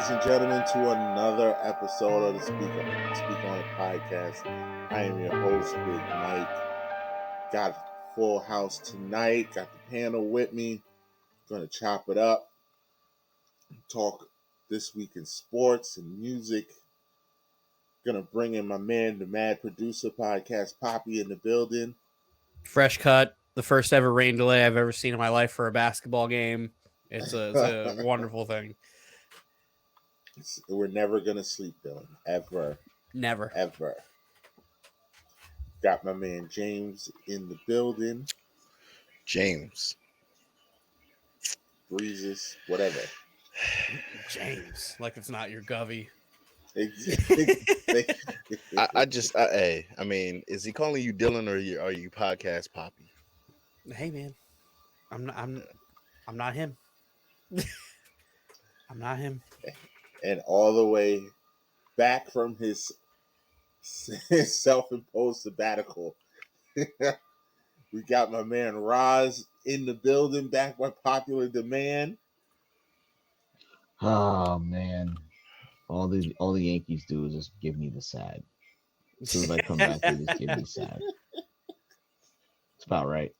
ladies and gentlemen, to another episode of the Speak On It podcast. I am your host, Big Mike. Got a full house tonight. Got the panel with me. Gonna chop it up. Talk this week in sports and music. Gonna bring in my man, the Mad Producer Podcast, Poppy, in the building. Fresh cut. The first ever rain delay I've ever seen in my life for a basketball game. It's a wonderful thing. We're never gonna sleep, Dylan. Ever. Never. Ever. Got my man James in the building. James. Breezes, whatever. James. Like it's not your govy. I mean, is he calling you Dylan or are you podcast Poppy? Hey man. I'm not him. I'm not him. And all the way back from his self-imposed sabbatical, we got my man Raz in the building, back by popular demand. Oh man, all the Yankees do is just give me the sad. As soon as I come back, they just give me sad. It's about right.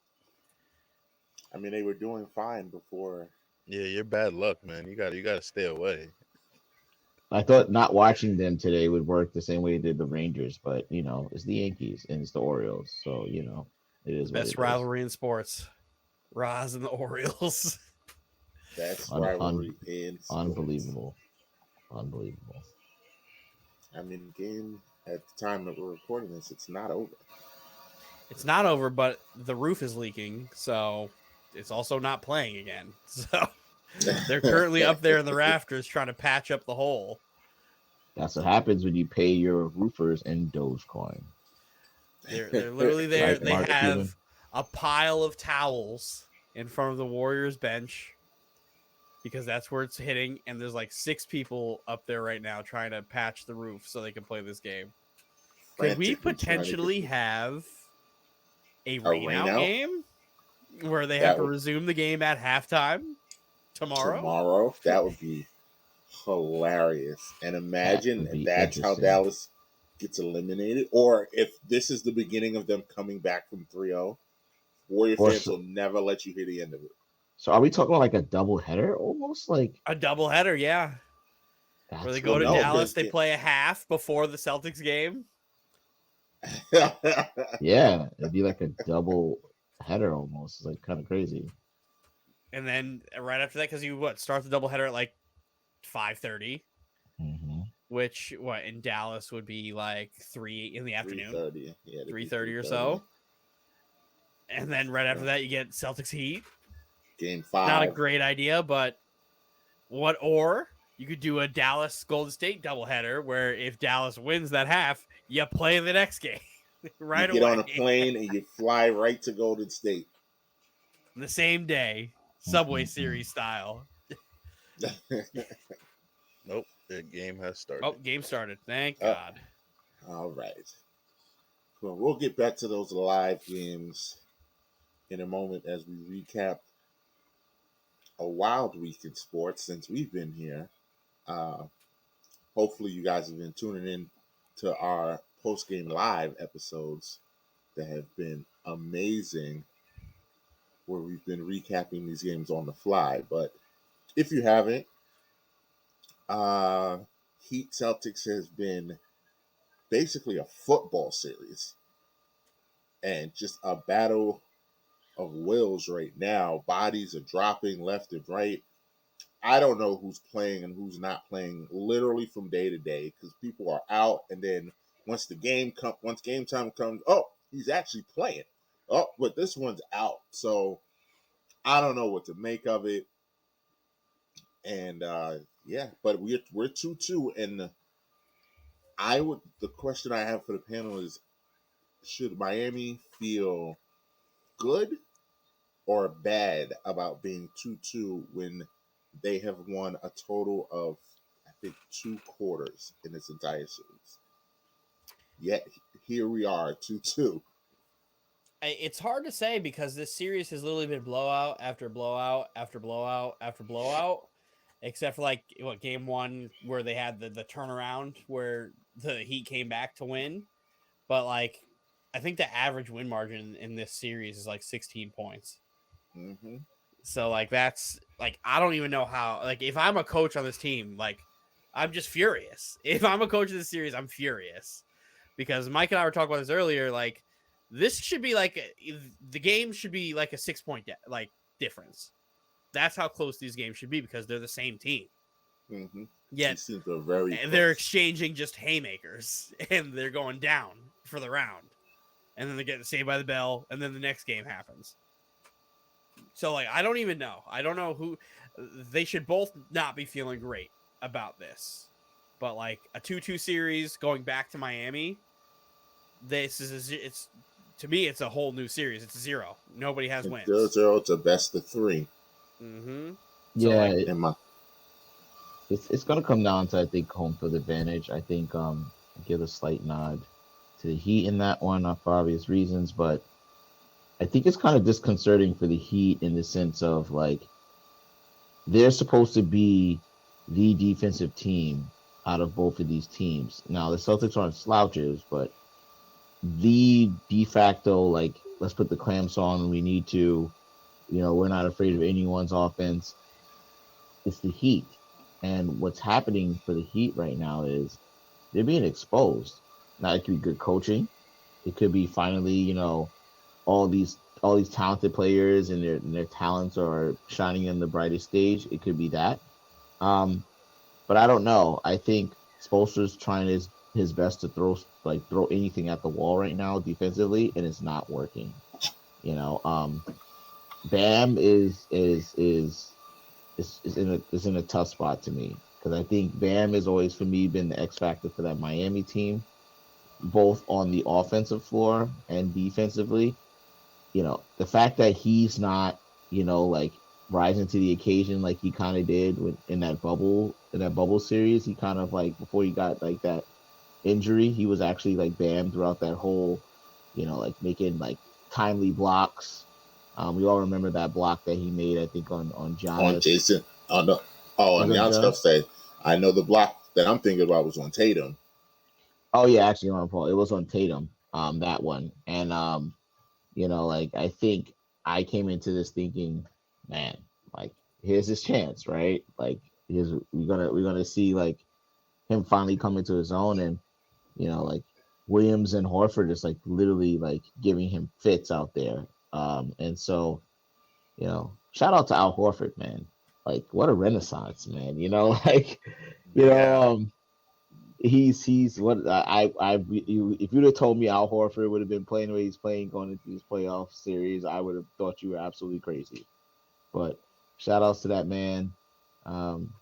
I mean, they were doing fine before. Yeah, you're bad luck, man. You gotta stay away. I thought not watching them today would work the same way it did the Rangers, but it's the Yankees and it's the Orioles, so it is best rivalry in sports. Raz and the Orioles. That's rivalry in sports. Unbelievable. I mean, the game at the time that we're recording this, it's not over. It's not over, but the roof is leaking, so it's also not playing again. So they're currently up there in the rafters trying to patch up the hole. That's what happens when you pay your roofers in Dogecoin. They're literally there. Like they Mark have Cuban. a pile of towels in front of the Warriors bench because that's where it's hitting. And there's like 6 people up there right now trying to patch the roof so they can play this game. Could we potentially have a rain out game where they have to resume the game at halftime tomorrow? That would be hilarious. And imagine if that's how Dallas gets eliminated, or if this is the beginning of them coming back from 3-0. Warrior fans will never let you hear the end of it. So are we talking like a double header almost? Like a double header, yeah. Where they go to Dallas, they play a half before the Celtics game. Yeah, it'd be like a double header almost. It's like kind of crazy. And then right after that, because you start the double header at like 5:30, which in Dallas would be like 3 in the afternoon, 3:30 or so. And then right after that, you get Celtics Heat. Game 5. Not a great idea, but or you could do a Dallas Golden State doubleheader where if Dallas wins that half, you play the next game right away. You get on a plane and you fly right to Golden State. The same day, Subway Series style. Nope, the game has started. Oh, game started. Thank God. All right. Well, we'll get back to those live games in a moment as we recap a wild week in sports since we've been here. Hopefully you guys have been tuning in to our post-game live episodes that have been amazing, where we've been recapping these games on the fly. But if you haven't, Heat Celtics has been basically a football series and just a battle of wills right now. Bodies are dropping left and right. I don't know who's playing and who's not playing literally from day to day because people are out, and then once game time comes, oh, he's actually playing. Oh, but this one's out. So I don't know what to make of it. And but we're 2-2, and the question I have for the panel is, should Miami feel good or bad about being 2-2 when they have won a total of, I think, 2 quarters in this entire series? Yet here we are, 2-2. It's hard to say because this series has literally been blowout after blowout after blowout after blowout. except for like what game one where they had the turnaround where the Heat came back to win. But like, I think the average win margin in this series is like 16 points. Mm-hmm. So like that's like I don't even know how like if I'm a coach on this team, like I'm just furious. If I'm a coach of this series, I'm furious. Because Mike and I were talking about this earlier, like this should be like the game should be like a 6 point like difference. That's how close these games should be because they're the same team. Mm-hmm. Yet These teams are very they're close. exchanging just haymakers and they're going down for the round. And then they're getting saved by the bell, and then the next game happens. So like I don't even know. I don't know who they should both not be feeling great about this. But like a 2-2 series going back to Miami, this is it's to me it's a whole new series. It's 0. Nobody has It's wins. 0-0. It's a best of 3. Mm-hmm. So Yeah, like In my it's gonna come down to I think home field advantage. I think I give a slight nod to the Heat in that one for obvious reasons, but I think it's kind of disconcerting for the Heat in the sense of like they're supposed to be the defensive team out of both of these teams. Now the Celtics aren't slouches, but the de facto like let's put the clamps on when we need to. We're not afraid of anyone's offense. It's the Heat, and what's happening for the Heat right now is they're being exposed. Now it could be good coaching. It could be finally, all these talented players and their talents are shining in the brightest stage. It could be that. Um, but I don't know. I think Spoelstra's trying his best to throw anything at the wall right now defensively, and it's not working. You know, Bam is in a tough spot to me because I think Bam has always for me been the X factor for that Miami team, both on the offensive floor and defensively. The fact that he's not, like rising to the occasion like he kind of did in that bubble series. He kind of like before he got like that injury, he was actually like Bam throughout that whole, like making like timely blocks. We all remember that block that he made, I think on on Giannis. Jason. On the Was on it on Jan stuff Giannis? say I know the block that I'm thinking about was on Tatum. Oh yeah, actually on Paul. It was on Tatum. That one. And like I think I came into this thinking, man, like here's his chance, right? Like here's we're gonna see like him finally come into his own, and like Williams and Horford is like literally like giving him fits out there. And so shout out to Al Horford, man. Like what a renaissance, man. Like you know, Yeah. um, he's what if you'd have told me Al Horford would have been playing the way he's playing going into this playoff series, I would have thought you were absolutely crazy. But shout outs to that man. Um,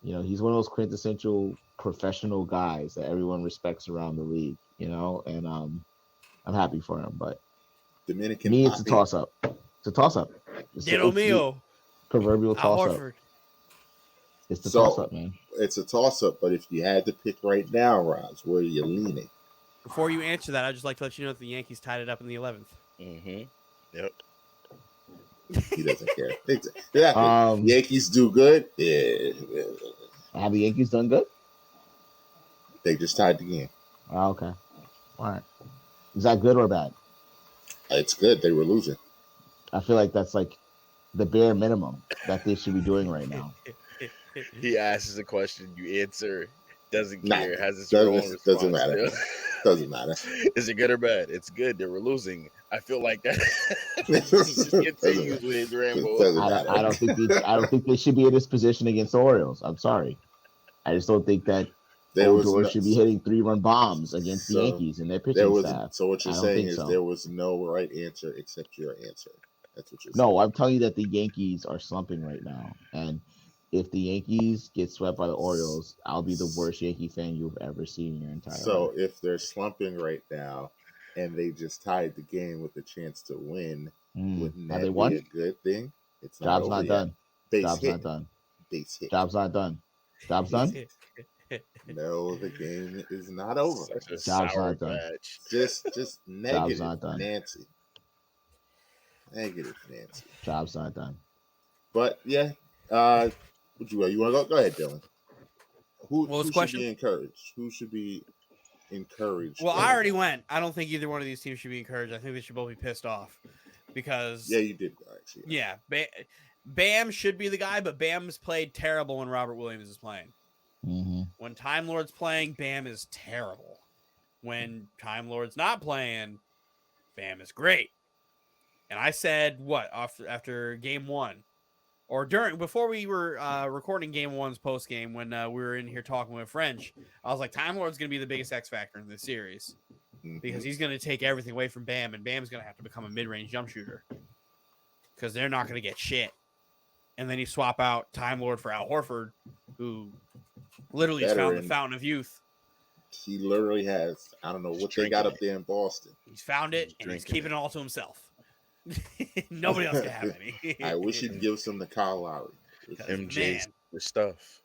he's one of those quintessential professional guys that everyone respects around the league, and I'm happy for him. But Dominican me, it's a Poppy. toss up. It's a toss up. Ditto It's the mio. proverbial Al toss up. Horford. It's the toss So up, man. it's a toss up, but if you had to pick right now, Roz, where are you leaning? Before you answer that, I'd just like to let you know that the Yankees tied it up in the 11th. Mm-hmm. Yep. He doesn't care. Exactly. Um, Yankees do good. Yeah, have the Yankees done good? they just tied the game. Oh, okay. All right. Is that good or bad? It's good. They were losing. I feel like that's like the bare minimum that they should be doing right now. He asks a question, you answer, doesn't Not care, has his own doesn't response matter. still. Doesn't matter. Is it good or bad? It's good. They were losing. I feel like that. He just doesn't continues matter. with his ramble. Doesn't I don't, matter. I don't think they should be in this position against the Orioles. I'm sorry. I just don't think that There old was George no. should be hitting 3-run bombs against the So Yankees and their there pitching was. staff. So what you're I don't saying think is so. there was no right answer except your answer. That's what you're saying. No, I'm telling you that the Yankees are slumping right now. And if the Yankees get swept by the Orioles, I'll be the worst Yankee fan you've ever seen in your entire life. So if they're slumping right now, and they just tied the game with a chance to win, wouldn't Have they that be won? a good thing? It's not Job's over not yet. done. Base Job's hit. not done. Base hit. Job's not done. Job's Base done. hit. No, the game is not over. Such a Job's sour not done. patch. Just Job's negative not done. Nancy. Negative Nancy. Job's not done. But yeah, uh, What you want? You want to go? Go ahead, Dylan. What was Who the should question? be encouraged? Who should be encouraged? Well, I already went. I don't think either one of these teams should be encouraged. I think they should both be pissed off because Yeah, you did actually. yeah, Bam should be the guy, but Bam's played terrible when Robert Williams is playing. Mm-hmm. When Time Lord's playing, Bam is terrible. When Time Lord's not playing, Bam is great. And I said what after game one, or before we were recording game one's post game when we were in here talking with French, I was like, Time Lord's going to be the biggest X factor in this series because he's going to take everything away from Bam, and Bam's going to have to become a mid range jump shooter because they're not going to get shit. And then you swap out Time Lord for Al Horford, who literally has found the fountain of youth. He literally has. I don't know what they got up there in Boston. He's found it, and he's keeping it all to himself. Nobody else can have any. I wish he'd give some to Kyle Lowry. MJ's the stuff.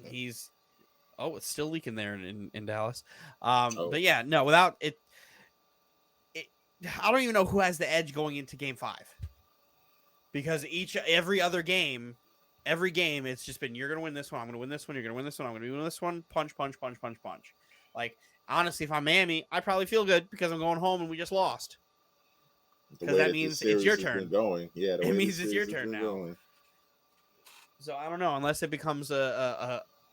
He's it's still leaking there in Dallas. But yeah, no, without it, I don't even know who has the edge going into game 5 because every game, it's just been you're gonna win this one, I'm gonna win this one, you're gonna win this one, I'm gonna win this one, punch. Like honestly, if I'm Miami, I probably feel good because I'm going home and we just lost. Because that means it's your turn. Going. Yeah, it means it's your turn now. Going. So I don't know, unless it becomes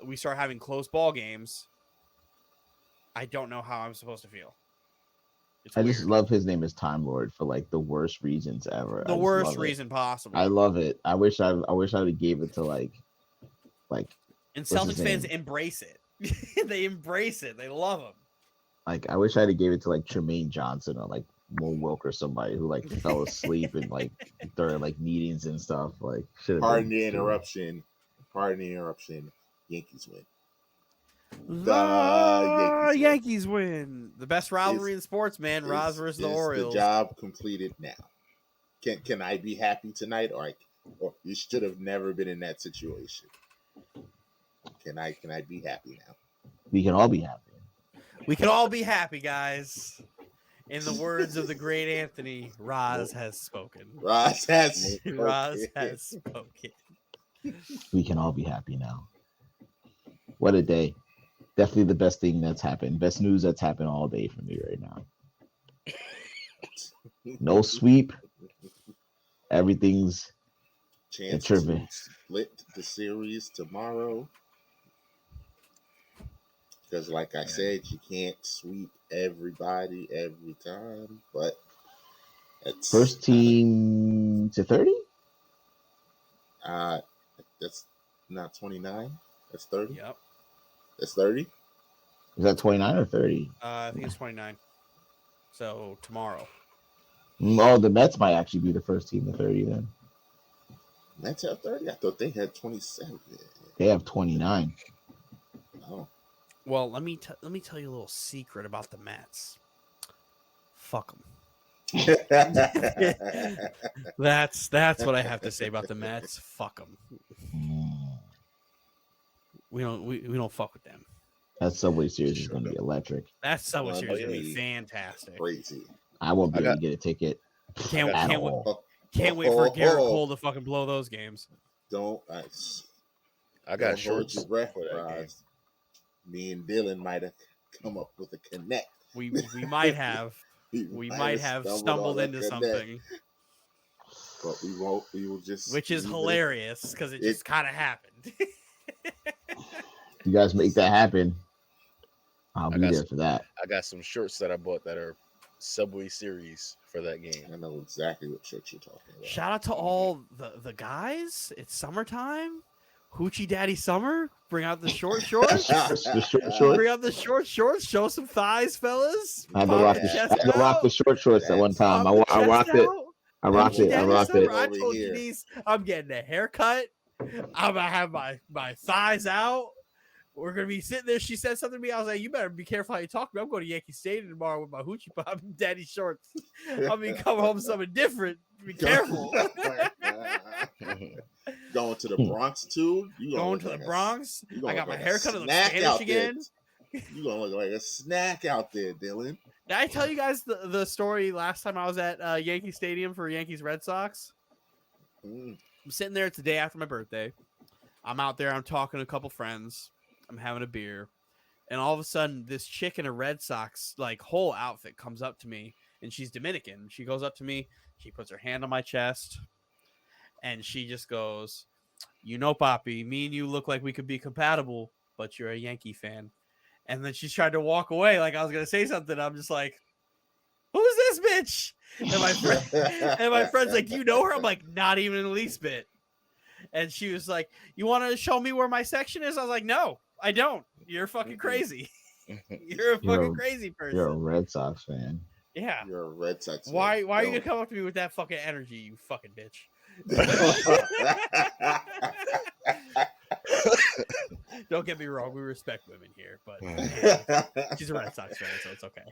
we start having close ball games. I don't know how I'm supposed to feel. I just love his name as Time Lord for like the worst reasons ever. The worst reason possible. I love it. I wish I would have gave it to like. And Celtics fans embrace it. They embrace it. They love him. Like I wish I had gave it to like Tremaine Johnson or like Mo Wilk or somebody who like fell asleep and like during like meetings and stuff. Like, pardon the interruption. Yankees win. The Yankees win. The best rivalry in sports, man. Raz versus the Orioles. The job completed now. Can I be happy tonight, or you should have never been in that situation? Can I be happy now? We can all be happy. We can all be happy, guys. In the words of the great Anthony, Raz has spoken. Raz has spoken. We can all be happy now. What a day. Definitely the best thing that's happened. Best news that's happened all day for me right now. No sweep. Everything's chance to split the series tomorrow. Because like I said, you can't sweep everybody every time. But it's first team to 30? That's not 29. That's 30. Yep. That's 30. Is that 29 or 30? I think it's 29. So tomorrow. Oh, the Mets might actually be the first team to 30 then. Mets have 30? I thought they had 27. They have 29. Oh. Well, let me tell you a little secret about the Mets. Fuck them. That's what I have to say about the Mets. Fuck them. We don't fuck with them. That Subway Series is going to be electric. That Subway Series is going to be fantastic. Crazy. I won't be able to get a ticket. Can't wait for Garrett Cole to fucking blow those games. I got shorts your breath, for that game. Me and Dylan might have come up with a connect. We might have. We might have stumbled into something. But we won't. We will just. Which is hilarious because it just kind of happened. You guys make that happen. I'll be there for that. I got some shorts that I bought that are Subway Series for that game. I know exactly what shorts you're talking about. Shout out to all the guys. It's summertime. Hoochie Daddy Summer. Bring out the short shorts. Bring out the short shorts. Show some thighs, fellas. I had to rock the short shorts at one time. I rocked it. I rocked it. I told Denise I'm getting a haircut. I'm gonna have my thighs out. We're gonna be sitting there. She said something to me. I was like, "You better be careful how you talk to me. I'm going to Yankee Stadium tomorrow with my hoochie pop and daddy shorts. I'll be coming home something different. Be careful." Going to the Bronx too? Going to the Bronx? I got my haircut in the Spanish again. You gonna look like a snack out there, Dylan. Did I tell you guys the story last time I was at Yankee Stadium for Yankees Red Sox? I'm sitting there. It's the day after my birthday. I'm out there. I'm talking to a couple friends. I'm having a beer, and all of a sudden, this chick in a Red Sox like whole outfit comes up to me, and she's Dominican. She goes up to me. She puts her hand on my chest, and she just goes, "You know, Poppy, me and you look like we could be compatible, but you're a Yankee fan." And then she's tried to walk away, like I was gonna say something. I'm just like, "Who's this bitch?" And my friend's like, "Do you know her?" I'm like, "Not even in the least bit." And she was like, "You want to show me where my section is?" I was like, "No, I don't. You're fucking crazy. You're a fucking crazy person." You're a Red Sox fan. Yeah. You're a Red Sox fan. Why are you gonna come up to me with that fucking energy, you fucking bitch? Don't get me wrong, we respect women here, but man, she's a Red Sox fan, so it's okay.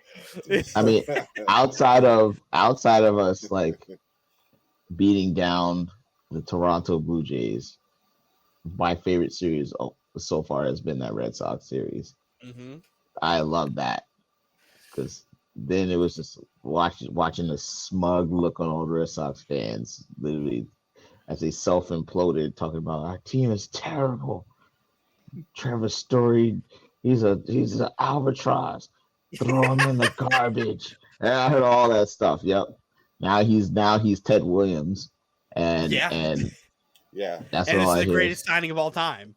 I mean, outside of us like beating down the Toronto Blue Jays, my favorite series so far has been that Red Sox series. Mm-hmm. I love that because then it was just watching the smug look on all the Red Sox fans, literally as they self-imploded, talking about our team is terrible. Trevor Story, he's an albatross. Throw him in the garbage. And I heard all that stuff. Yep. Now he's Ted Williams, and yeah, that's and all it's I the hear. greatest signing of all time.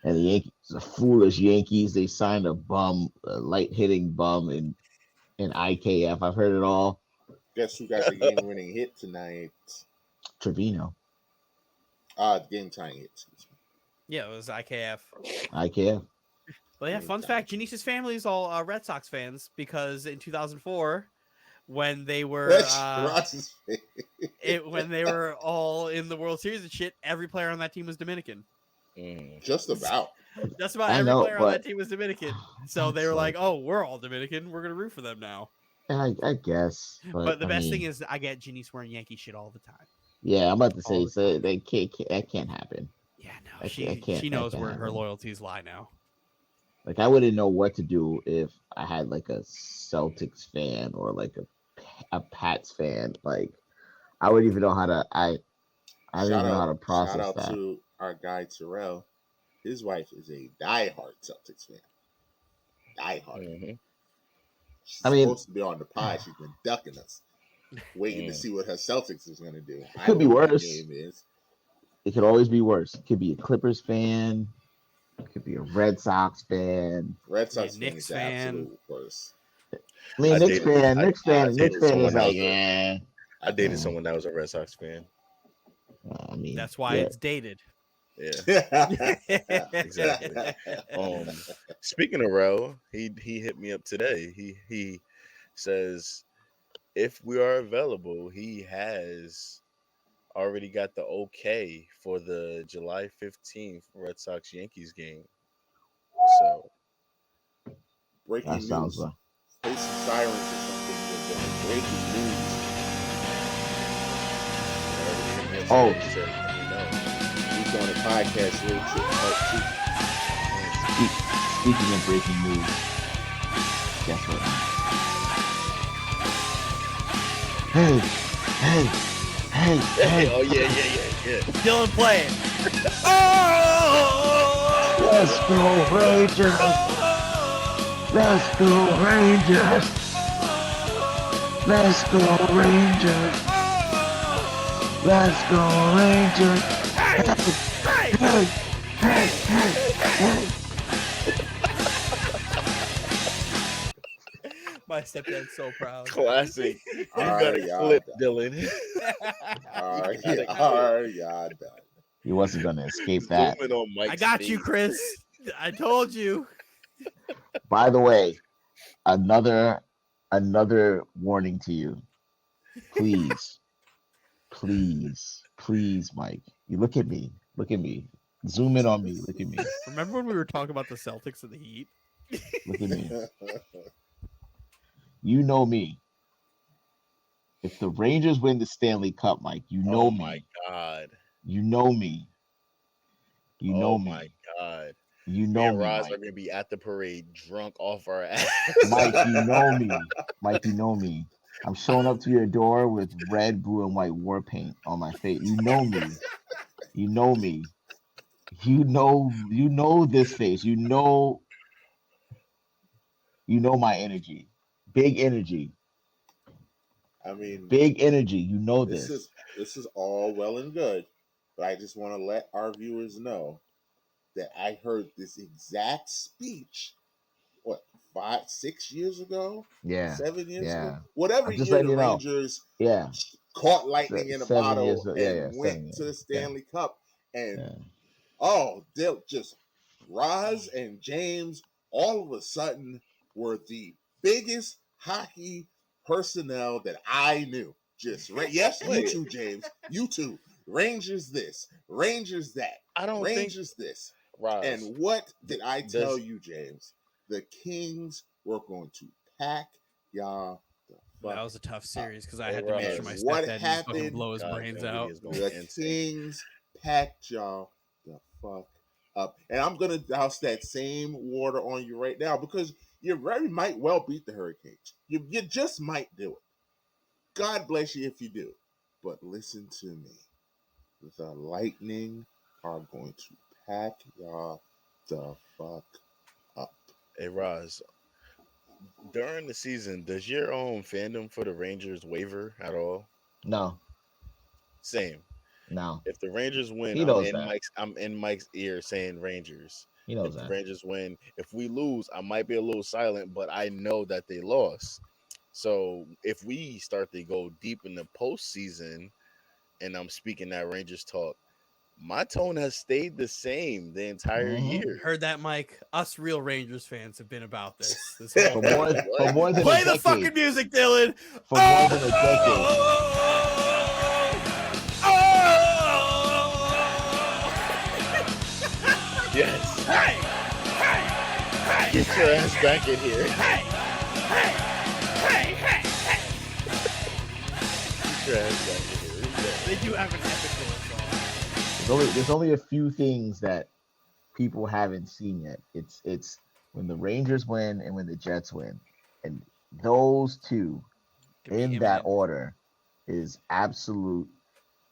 And the Yankees, the foolish Yankees, they signed a light hitting bum in IKF. I've heard it all. guess who got the game-winning hit tonight? Trevino. Game tying hit. Excuse me. Yeah, it was IKF. IKF. But yeah, fun fact: Janice's family is all Red Sox fans because in 2004, when they were when they were all in the World Series and shit, every player on that team was Dominican. Just about. Just about every player on that team was Dominican. So they were like, "Oh, we're all Dominican. We're gonna root for them now." I guess. But the best thing is, I get Janice wearing Yankee shit all the time. Yeah, I'm about to say, so that can't happen. Yeah, no, she knows where her loyalties lie now. Like I wouldn't know what to do if I had like a Celtics fan or like a Pats fan. Like I wouldn't even know how to. I don't even know how to process that. Shout out to our guy Terrell. His wife is a diehard Celtics fan. Diehard. Mm-hmm. She's supposed to be on the pod. She's been ducking us, waiting to see what her Celtics is going to do. It could be worse. It could always be worse. It could be a Clippers fan. It could be a Red Sox fan. Red Sox fan is the absolute worst. I mean, Knicks fan is like, yeah. I dated someone that was a Red Sox fan. I mean, that's why it's dated. Yeah, exactly. Speaking of Ro, he hit me up today. He says if we are available, he has already got the okay for the July 15th Red Sox Yankees game. So breaking news. Play some sirens or something. Breaking news. On a podcast road trip part 2. Speaking of breaking news, guess what? Hey! Oh yeah. Dylan playing. Let's go Rangers! Let's go Rangers! Let's go Rangers! Let's go Rangers! My stepdad's so proud. Classic. You gotta clip, Dylan. Y'all done. He wasn't gonna escape that. I got you, Chris. I told you. By the way, another warning to you. Please, Mike. You look at me. Zoom in on me. Look at me. Remember when we were talking about the Celtics and the Heat? Look at me. You know me. If the Rangers win the Stanley Cup, Mike, you know me. Oh my God. You know me. You know me. Oh my God. You know me. And me, Raz Mike. are gonna be at the parade, drunk off our ass. Mike, you know me. Mike, you know me. I'm showing up to your door with red, blue, and white war paint on my face. You know me. You know me. You know this face. You know my energy. Big energy. I mean, Big energy. You know this this. is this is all well and good, but I just want to let our viewers know that I heard this exact speech, what, 5, 6 years ago, Yeah. 7 years ago, Yeah. whatever I'm just year letting the you know. Rangers Yeah. caught lightning in a 7 years. bottle Yeah, yeah, and went 7 to the years. Yeah. Stanley Cup. And Yeah. oh, they'll just Raz and James all of a sudden were the biggest hockey personnel that I knew. Just yes, you too, James. You too. Rangers this, Rangers that, I don't think Rangers this. Roz And what did I tell does. you, James? The Kings were going to pack y'all the That fuck was a tough up. series because I Hey had to make sure And my Roz, what stepdad didn't fucking happened? blow his God, brains Dinwiddie out. is going The insane. Kings packed y'all the fuck up. And I'm gonna douse that same water on you right now because you very might well beat the Hurricanes. You just might do it. God bless you if you do. But listen to me. The Lightning are going to pack y'all the fuck up. Hey Roz, during the season, does your own fandom for the Rangers waver at all? No. Same. No. If the Rangers win, He knows that. I'm in Mike's ear saying Rangers. He If knows the that. Rangers win, if we lose, I might be a little silent, but I know that they lost. So if we start to go deep in the postseason, and I'm speaking that Rangers talk, my tone has stayed the same the entire Mhm. year. Heard that, Mike? Us real Rangers fans have been about this For whole more time. for more than a Play the decade. fucking music, Dylan. For more than a decade. Yes. Hey, hey, hey, Get your ass back in here. hey, hey, hey, hey, hey. Get your ass back in here. They do have an epic little song. There's only a few things that people haven't seen yet. It's when the Rangers win and when the Jets win. And those two Could be in that imminent. order is absolute.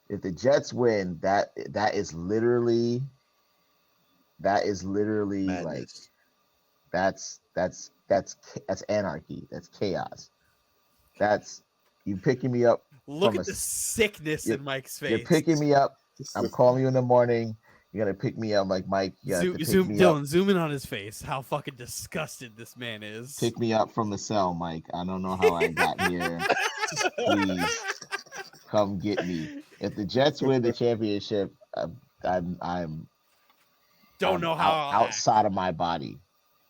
If the Jets win, that is literally like Madness. that's anarchy. That's chaos. That's you picking me up Look from at the sickness in Mike's you're face. picking me up. I'm calling you in the morning. You're gonna pick me up, like Mike. You got to pick Zoom, me Dylan, up. zoom in on his face. How fucking disgusted this man is. Pick me up from the cell, Mike. I don't know how I got here. Please come get me. If the Jets win the championship, I'm Don't know how I'll act. outside of my body.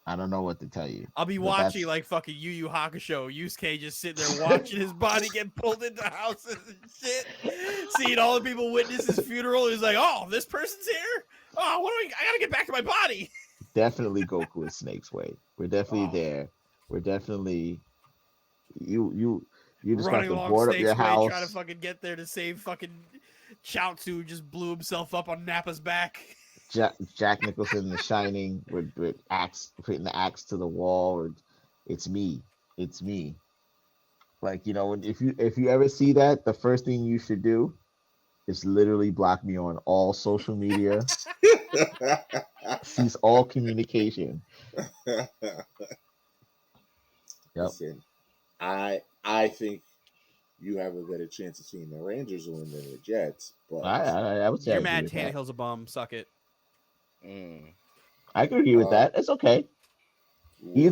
I don't know what to tell you. I'll be But watching that's like fucking Yu Yu Hakusho. Yusuke just sitting there watching his body get pulled into houses and shit. Seeing all the people witness his funeral. He's like, oh, this person's here? Oh, I gotta get back to my body. definitely Goku is Snake's way. We're definitely Oh. there. We're definitely you just got Running to along board up your Snake's Way, house. trying to fucking get there to save fucking Chaozu, who just blew himself up on Nappa's back. Jack Nicholson in The Shining with axe putting the axe to the wall. Or, it's me. It's me. Like if you ever see that, the first thing you should do is literally block me on all social media, cease all communication. Yep. Listen, I think you have a better chance of seeing the Rangers win than the Jets, but I would say You're I agree mad with that. Tannehill's a bum. Suck it. Mm. I can agree with that. It's okay. w-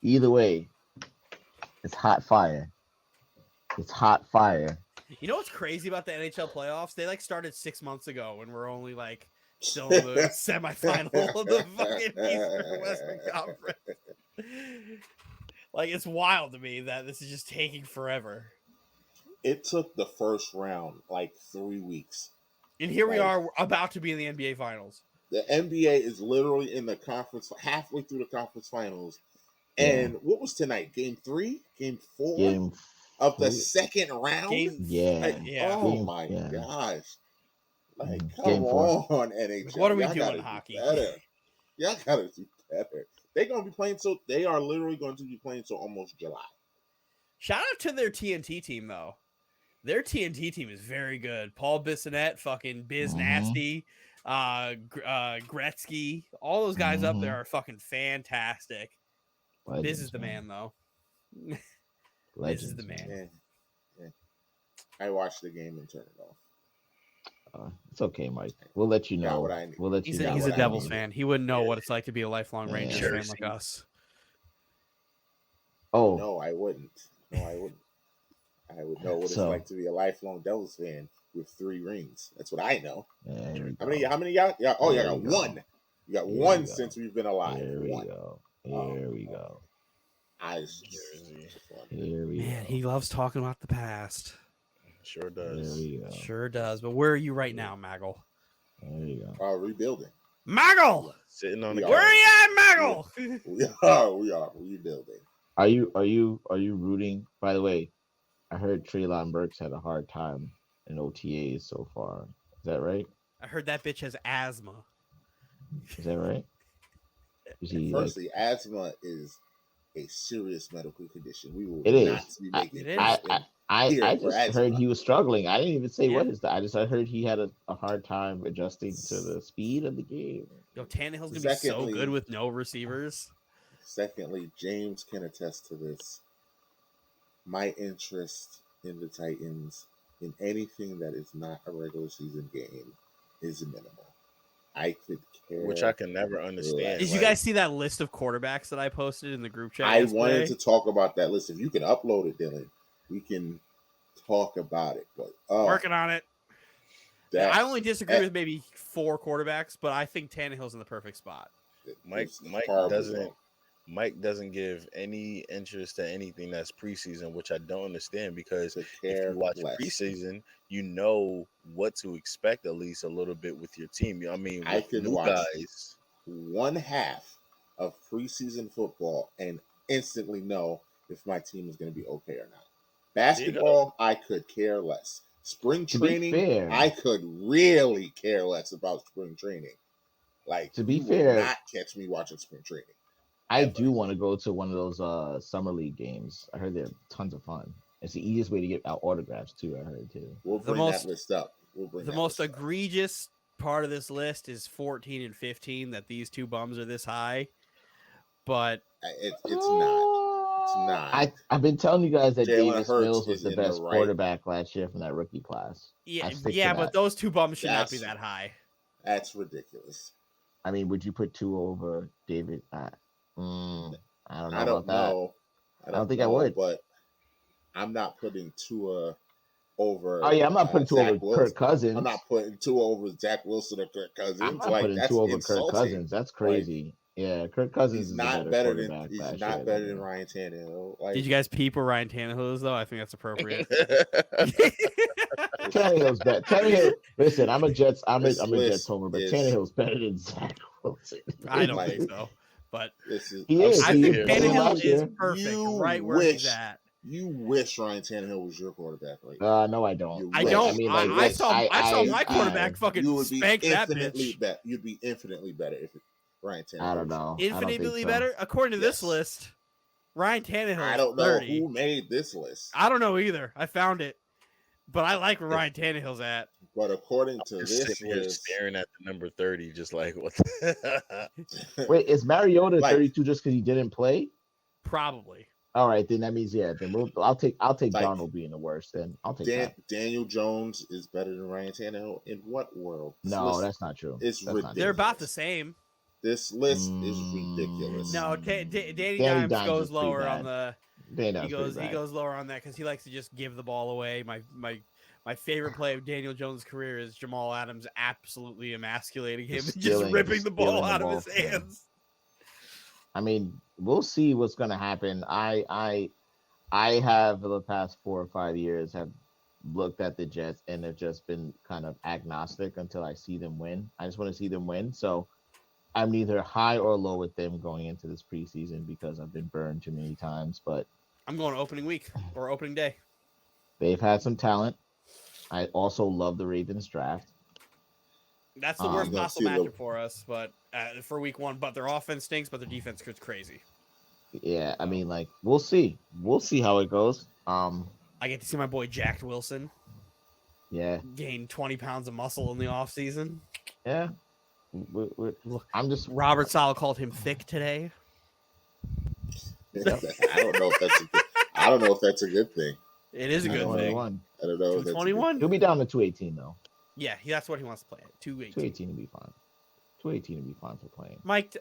Either way, it's hot fire. It's hot fire. You know what's crazy about the NHL playoffs? They like started 6 months ago when we're only like still in the semifinal of the fucking Eastern Western Conference. Like it's wild to me that this is just taking forever. it took the first round like 3 weeks. And here we Like, are about to be in the NBA finals. the NBA is literally in the conference halfway through the conference finals. Yeah. And what was tonight? Game 3? Game 4 Game of the 4. second round? Game Yeah. Like, yeah. oh Game- my yeah. gosh. Like, come Game 4. on, NHL. What are we Y'all doing, gotta do hockey? better. Y'all gotta do better. They're gonna be playing they are literally going to be playing till almost July. Shout out to their TNT team though. Their TNT team is very good. Paul Bissonnette, fucking Biz Mhm. Nasty. Gretzky, all those guys up there are fucking fantastic. Legends, Biz is the man, though. Biz Legends, is the man. Yeah. I watched the game and turned it off. It's okay, Mike. We'll let you Got know. what I need. We'll let you He's know. a what I Devils needed. fan. He wouldn't know what it's like to be a lifelong Yeah. Rangers fan like Jersey. us. Oh, No, I wouldn't. I would know what it's So- like to be a lifelong Devils fan with 3 rings. That's what I know. yeah, here we How go. many y'all? Yeah, oh, you There got we go. one. You got Here one we go. since we've been alive. Here we One. go. Here we go. Jersey. Here we Man, go. he loves talking about the past. Sure There does. we go. Sure does. But where are you right now, Maggle? There you go. Rebuilding. Maggle! Sitting on the We Where are. are you at, Maggle? We are rebuilding. Are you rooting? By the way, I heard Treylon Burks had a hard time in OTAs so far. Is that right? I heard that bitch has asthma. Is that right? Is he like? Firstly, asthma is a serious medical condition. We will It is. not be making It is. I here for just asthma. heard he was struggling. I didn't even say Yeah. what is that. I heard he had a hard time adjusting to the speed of the game. Yo, Tannehill's gonna be so Secondly- good with no receivers. Secondly, James can attest to this. My interest in the Titans in anything that is not a regular season game is minimal. I could care. Which I can never understand. Did you like, guys see that list of quarterbacks that I posted in the group chat? I yesterday? wanted to talk about that list. If you can upload it, Dylan, we can talk about it. But Working on it. that I only disagree that- with maybe 4 quarterbacks, but I think Tannehill's in the perfect spot. Mike it's doesn't horrible. Mike doesn't give any interest to anything that's preseason, which I don't understand because Could if care you watch less. preseason, you know what to expect at least a little bit with your team. I mean, I with could new watch guys, one half of preseason football and instantly know if my team is going to be okay or not. Basketball, I could care less. Spring To be training, fair- I could really care less about spring training. Like, To be you will fair- not catch me watching spring training. I Ever. do want to go to one of those summer league games. I heard they're tons of fun. It's the easiest way to get out autographs too. I heard too. We'll The bring most- that list up. We'll bring The that most list up. egregious part of this list is 14 and 15 that these 2 bums are this high. But It's not. It's not. I've been telling you guys that Jalen Davis Hurts Mills was is the in the best right- quarterback last year from that rookie class. yeah, I stick to yeah, but that. those 2 bums should not be That's- that high. That's ridiculous. I mean, would you put two over David? I don't know I about don't that. know. don't think I would. But I'm not putting Tua over. Oh yeah, I'm not putting two Zach over Wilson. Kirk Cousins. I'm not putting Tua over Zach Wilson or Kirk Cousins. I'm not like, putting that's two over insulting. Kirk Cousins. That's crazy. Yeah, Kirk Cousins He's is not a better better than quarterback. he's last not year better than than Ryan Tannehill. Like, Did you guys peep where Ryan Tannehill is, though? I think that's appropriate. Tannehill's better. Tannehill. Listen, I'm a Jets This Jets list homer, but is- Tannehill's better than Zach Wilson. I don't Like- think so. But this is. He is. I He think is. Tannehill Last is year. perfect You right where he's wish- at. You wish Ryan Tannehill was your quarterback, right? now. No, I don't. You I wish. don't. mean, I, like, I saw I- my quarterback You fucking would be spank that infinitely bitch. better. You'd be infinitely better if Ryan Tannehill. I don't was- know. I don't Infinitely think so. better? According to this Yes. list, Ryan Tannehill I is don't know 30. who made this list, I don't know either. I found it. But I like where Ryan Tannehill's at. but according to just this sitting here list, staring at the number 30, just like what? Wait, is Mariota Like- 32 just because he didn't play? Probably. All right, then that means yeah. Then I'll take Like- Darnold being the worst. Then I'll take that. Daniel Jones is better than Ryan Tannehill. In what world? This No, list- that's not true. it's That's not ridiculous. They're about the same. This list is ridiculous. No, Danny Danny Dimes Dimes goes is pretty lower bad. on the. True. He goes lower on that because he likes to just give the ball away. My favorite play of Daniel Jones' career is Jamal Adams absolutely emasculating him and just ripping the ball stealing the out of ball his from him. hands. I mean, we'll see what's gonna happen. I have for the past 4 or 5 years have looked at the Jets and have just been kind of agnostic until I see them win. I just want to see them win. So I'm neither high or low with them going into this preseason because I've been burned too many times. But I'm going opening week or opening day. they've had some talent. I also love the Ravens draft. That's the worst you gonna possible see the- matchup for us, but for week 1. But their offense stinks, but their defense is crazy. Yeah, I mean, like we'll see. We'll see how it goes. I get to see my boy Jack Wilson Yeah, gain 20 pounds of muscle in the offseason. Yeah. I'm just. Robert Sala called him thick today. Yep. I don't know if that's a good. I don't know if that's a good thing. It is a good thing. 221. I don't know if that's a good 221. He'll be down to 218 though. Yeah, that's what he wants to play at. 218. 218 will be fine. 218 will be fine for playing. Mike,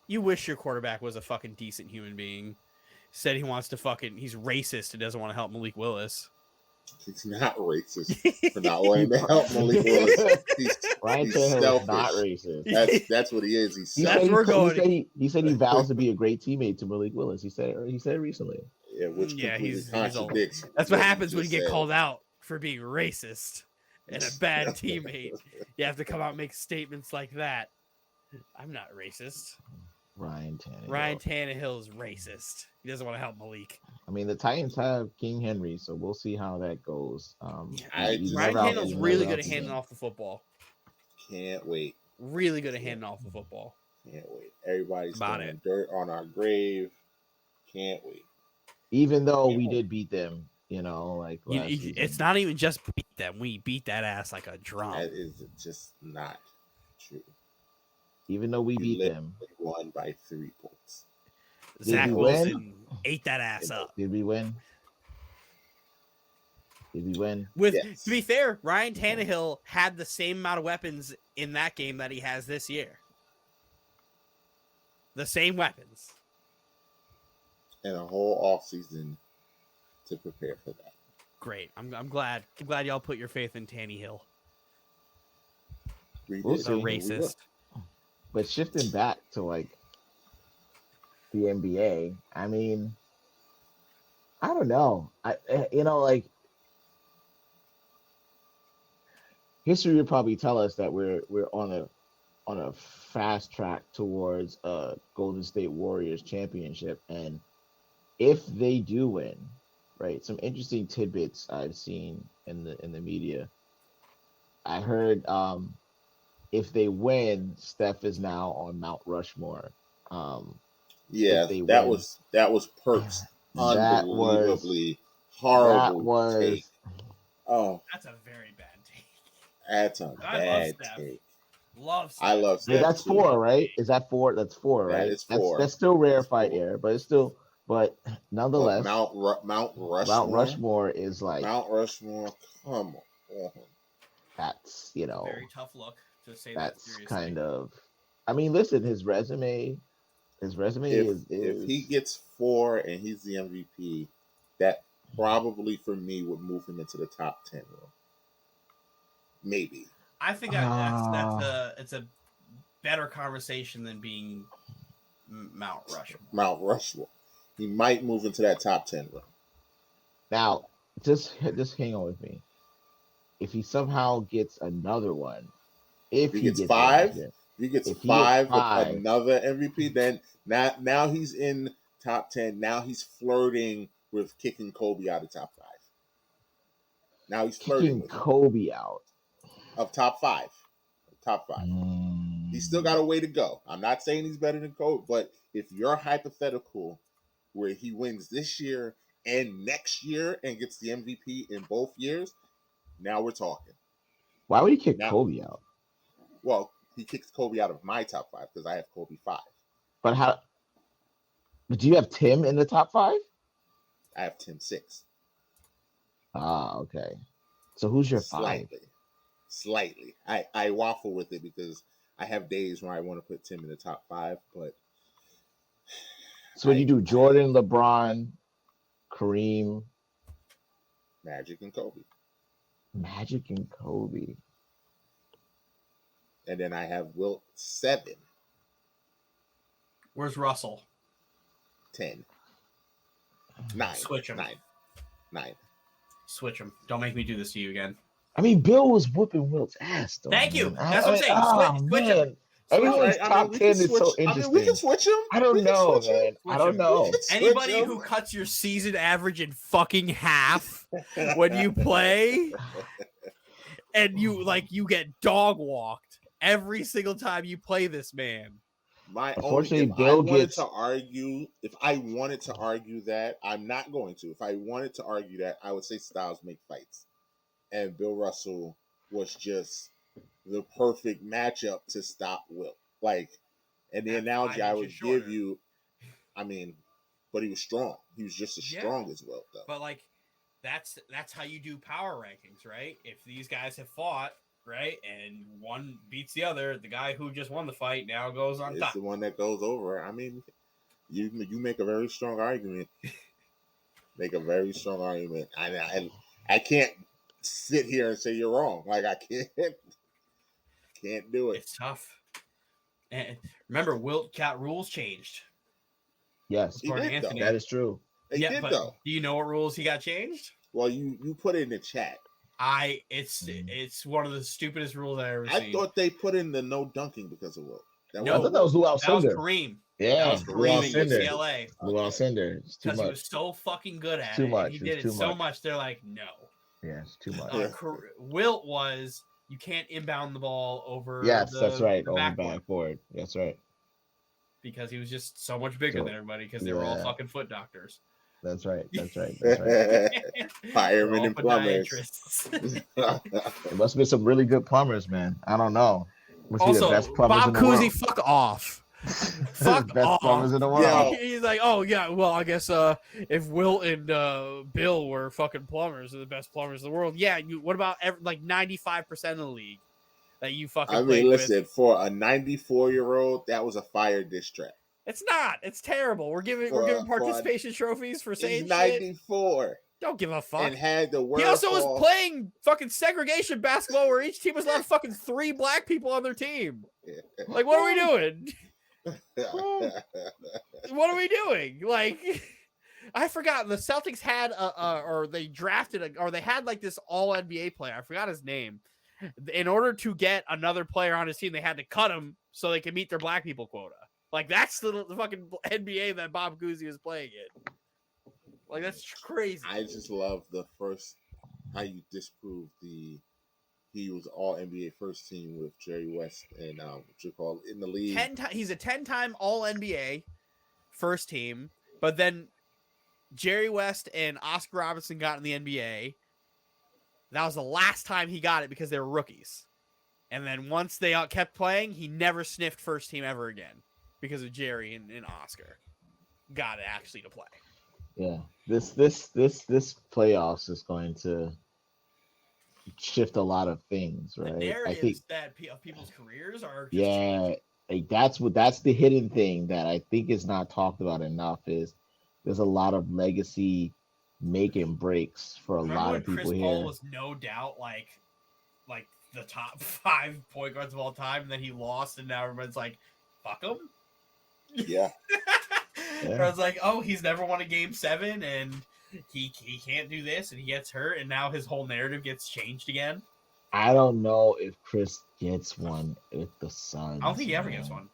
you wish your quarterback was a fucking decent human being. Said he wants to he's racist and doesn't want to help Malik Willis. He's not racist for not wanting to help Malik Willis. Ryan He's Tannehill selfish. is not racist. That's what he is. He's He selfish. said, That's where we're going. he said he vows to be a great teammate to Malik Willis. He said it recently. Yeah, which Yeah, completely he's contradicts. That's what happens when you just get said. called out for being racist and a bad teammate. You have to come out and make statements like that. I'm not racist. Ryan Tannehill. Ryan Tannehill is racist. He doesn't want to help Malik. I mean, the Titans have King Henry, so we'll see how that goes. He's Ryan never out- Tannehill's he's really never good out at the handing game. off the football. Can't wait. Really good at handing off the football. Can't wait. Everybody's About throwing it. dirt on our grave. Can't wait. Even though Yeah. we did beat them, like last season. It's not even just beat them. We beat that ass like a drum. That is just not true. Even though we beat them, We won by 3 points. Zach we win? Wilson ate that ass up. did we win? With Yes. to be fair, Ryan Tannehill had the same amount of weapons in that game that he has this year. The same weapons. And a whole offseason to prepare for that. Great. I'm glad. I'm glad y'all put your faith in Tannehill. We'll The see. racist. But shifting back to the NBA, I mean, I don't know. History would probably tell us that we're on a fast track towards a Golden State Warriors championship, and if they do win, right? Some interesting tidbits I've seen in the media. I heard if they win, Steph is now on Mount Rushmore. Yeah, if they that win. was Perk's That unbelievably horrible that was take. Oh, That's a very bad take. that's a I love bad Steph. take. Love I love Yeah, Steph. that's too. 4, right? Is that 4? That's 4, That right? is 4. That's still rarefied That's 4. air, but it's still. But nonetheless, Mount Rushmore. Mount Rushmore is like Mount Rushmore. Come on. that's Very tough look to say that that's seriously. kind of. I mean, listen, his resume is If he gets 4 and he's the MVP, that probably for me would move him into the top 10 room. Maybe. I think it's a better conversation than being Mount Rushmore. Mount Rushmore. He might move into that top 10 room. now just hang on with me. If he somehow gets another one, if He he gets gets 5, another- if he gets if he gets 5 5, with another MVP, then now he's in top 10. Now he's flirting with kicking Kobe out of top 5. Now he's flirting kicking with Kobe out. of top 5. Top 5. He's still got a way to go. I'm not saying he's better than Kobe, but if you're hypothetical where he wins this year and next year and gets the MVP in both years, now we're talking. Why would he kick Now- Kobe out? Well, he kicks Kobe out of my top 5 because I have Kobe 5. But how? But do you have Tim in the top 5? I have Tim 6. Ah, okay. So who's your 5? Slightly. I waffle with it because I have days where I want to put Tim in the top 5, but So when you do Jordan, LeBron, Kareem, Magic and Kobe. Magic, and Kobe. And then I have Wilt 7, Where's Russell? 10, 9. Switch 'em. 9. Switch him. Don't make me do this to you again. I mean, Bill was whooping Wilt's ass, though. Thank you. man. That's what I'm saying. Switch him. man. Everyone's top 10 is so interesting. we can switch him. I don't know, man. I don't know. Anybody who cuts your season average in fucking half when you play and you get dog walked every single time you play this man. Unfortunately, If Bill I wanted gets- to argue, if I wanted to argue that, I'm not going to. If I wanted to argue that, I would say Styles make fights, and Bill Russell was just the perfect matchup to stop Wilt. Like, and the At analogy 5 I inches would give shorter. you, I mean, but he was strong. He was just as Yeah. strong as Wilt, though. But like, that's how you do power rankings, right? If these guys have fought, right, and one beats the other, the guy who just won the fight now goes on It's top. the one that goes over. I mean, you make a very strong argument. Make a very strong argument. I can't sit here and say you're wrong. Like I can't do it. It's tough. And remember, Wilt cat rules changed. Yes, He According to did though. Anthony. that is true. They Yeah, did but though. do you know what rules he got changed? Well, you put it in the chat. It's one of the stupidest rules I've ever I seen. thought they put in the no dunking because of Wilt. No. I thought that was Lou That was Alcindor. Kareem. Yeah, That was Lou Kareem at Alcindor. UCLA. Lou Alcindor. It's too Because he much. was so fucking good at too it. much. And he It's did it too so much. much, they're like, no. Yeah, it's too much. Wilt was, you can't inbound the ball over Yes, that's right. the Over backboard. backboard. That's right. Because he was just so much bigger So, than everybody because they were all yeah. fucking foot doctors. That's right. That's right. That's right. Firemen and plumbers. It must have been some really good plumbers, man. I don't know. Must be the Also, best plumbers Bob in the Cousy, world. fuck off. Fuck Best off. plumbers in the world. Yo. He's like, oh yeah, well, I guess if Wilt and Bill were fucking plumbers, they're the best plumbers in the world. Yeah, what about like 95% of the league that you fucking I played mean, with? listen, for a 94-year-old, that was a fire diss track. It's not. It's terrible. We're giving participation trophies for saying He's shit. 94 Don't give a fuck. and had the word. He also was playing fucking segregation basketball where each team was allowed fucking 3 black people on their team. Like, what are we doing? What are we doing? Like, I forgot the Celtics had or they drafted or they had like this all NBA player. I forgot his name. In order to get another player on his team, they had to cut him so they could meet their black people quota. Like, that's the fucking NBA that Bob Cousy was playing in. Like, that's crazy. I just love the first how you disprove he was all NBA first team with Jerry West and what you call it, in the league. He's a 10-time all NBA first team, but then Jerry West and Oscar Robertson got in the NBA. That was the last time he got it because they were rookies. And then once they kept playing, he never sniffed first team ever again because of Jerry and Oscar got it actually to play. Yeah, this playoffs is going to shift a lot of things, right? The narratives I think of people's careers are just yeah, like that's the hidden thing that I think is not talked about enough. Is there's a lot of legacy make and breaks for a lot of people Chris here. Paul was no doubt like the top 5 point guards of all time, and then he lost, and now everyone's like, fuck him. Yeah. I was like, oh, he's never won a game 7, and he can't do this, and he gets hurt, and now his whole narrative gets changed again. I don't know if Chris gets one with the Suns. I don't think he ever gets one.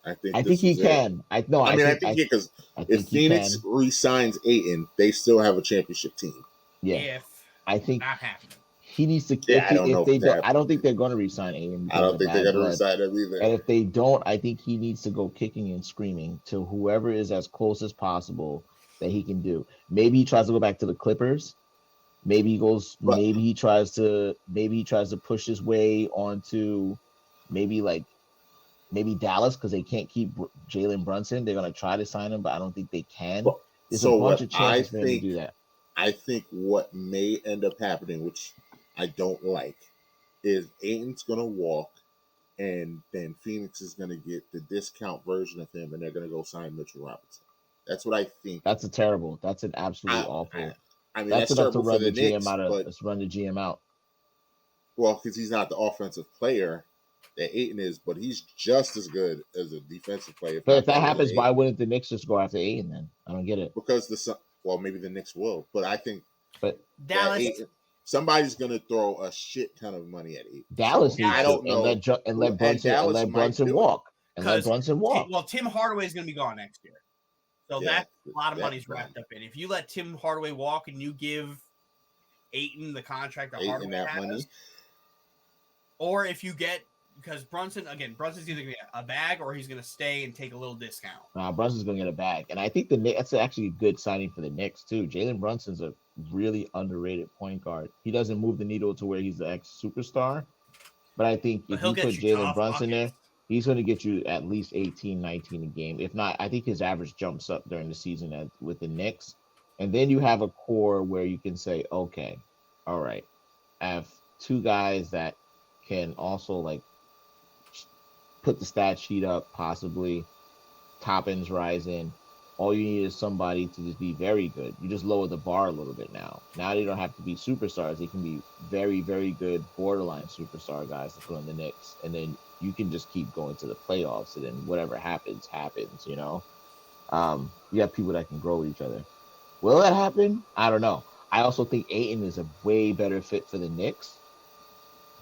I think he can. I think because if Phoenix re-signs Ayton, they still have a championship team. Yeah, if I think not happening. He needs to. Yeah, I don't think they're going to re-sign Ayton. I don't think they're going to re-sign him either. And if they don't, I think he needs to go kicking and screaming to whoever is as close as possible that he can do. Maybe he tries to go back to the Clippers. Maybe he goes. Maybe he tries to push his way onto maybe Dallas because they can't keep Jalen Brunson. They're going to try to sign him, but I don't think they can. There's a bunch of chances for him to do that. I think what may end up happening, which I don't like, is Ayton's going to walk, and then Phoenix is going to get the discount version of him, and they're going to go sign Mitchell Robinson. That's what I think. That's an absolute awful. I mean, that's enough to run the GM Knicks, out. Let's run the GM out. Well, because he's not the offensive player that Ayton is, but he's just as good as a defensive player. But if that happens, why wouldn't the Knicks just go after Ayton then? I don't get it. Because maybe the Knicks will, but I think Dallas. Somebody's going to throw a shit ton of money at Ayton. Dallas needs to let Brunson walk. Let Brunson walk. Well, Tim Hardaway is going to be gone next year. So that's a lot of money's wrapped up in. If you let Tim Hardaway walk and you give Ayton the contract that Hardaway has, money. Or if you get, because Brunson's either going to get a bag or he's going to stay and take a little discount. Brunson's going to get a bag. And I think that's actually a good signing for the Knicks, too. Jalen Brunson's a really underrated point guard. He doesn't move the needle to where he's the ex-superstar, But I think But if he'll you get put you Jalen tough Brunson there, buckets. he's going to get you at least 18, 19 a game. If not, I think his average jumps up during the season with the Knicks. And then you have a core where you can say, okay, all right, I have two guys that can also like put the stat sheet up, possibly top ends rising. All you need is somebody to just be very good. You just lower the bar a little bit now. Now they don't have to be superstars. They can be very, very good borderline superstar guys to put on the Knicks. And then you can just keep going to the playoffs. And then whatever happens, happens, you know? You have people that can grow with each other. Will that happen? I don't know. I also think Aiton is a way better fit for the Knicks,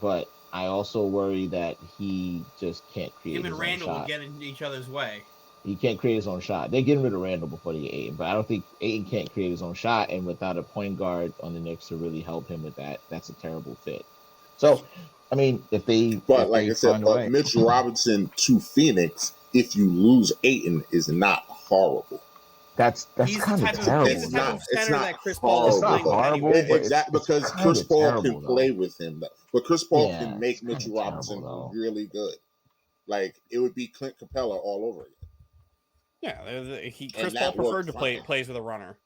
but I also worry that he just can't create Him and his own Randall will shot. get in each other's way. He can't create his own shot. They're getting rid of Randall before they get Aiton, but I don't think Aiton can't create his own shot. And without a point guard on the Knicks to really help him with that, that's a terrible fit. So, I mean, if But like I said, find a but way, Mitch Robinson to Phoenix, if you lose Aiton, is not horrible. that's He's the kind of type of he's terrible. the type Though. of It's center not that Chris Paul is It's not playing with horrible. horrible, anyway. but Exactly, it's because kind Chris of Paul terrible can though. play with him. But Chris Paul Yeah, can make it's kind Mitchell of Robinson terrible really good. Like it would be Clint Capella all over again, Yeah, Chris and Paul that preferred worked to fine. plays with a runner,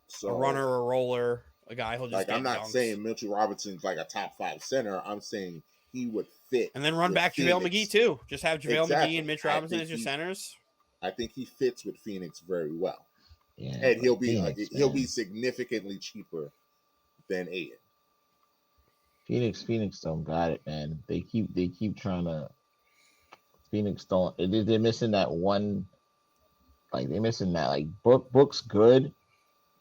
So, a roller, a guy who'll just like, I'm get not dunks, saying Mitchell Robinson's like a top 5 center. I'm saying he would fit and then run with back JaVale McGee Phoenix. too. Just have JaVale McGee and Exactly. Mitch Robinson as your centers. I think he fits with Phoenix very well, Yeah, and but Phoenix, he'll man. be significantly cheaper than Aiden. Phoenix don't got it, man. They keep trying to. Phoenix don't. They're missing that one. Like they're missing that. Like Book's good,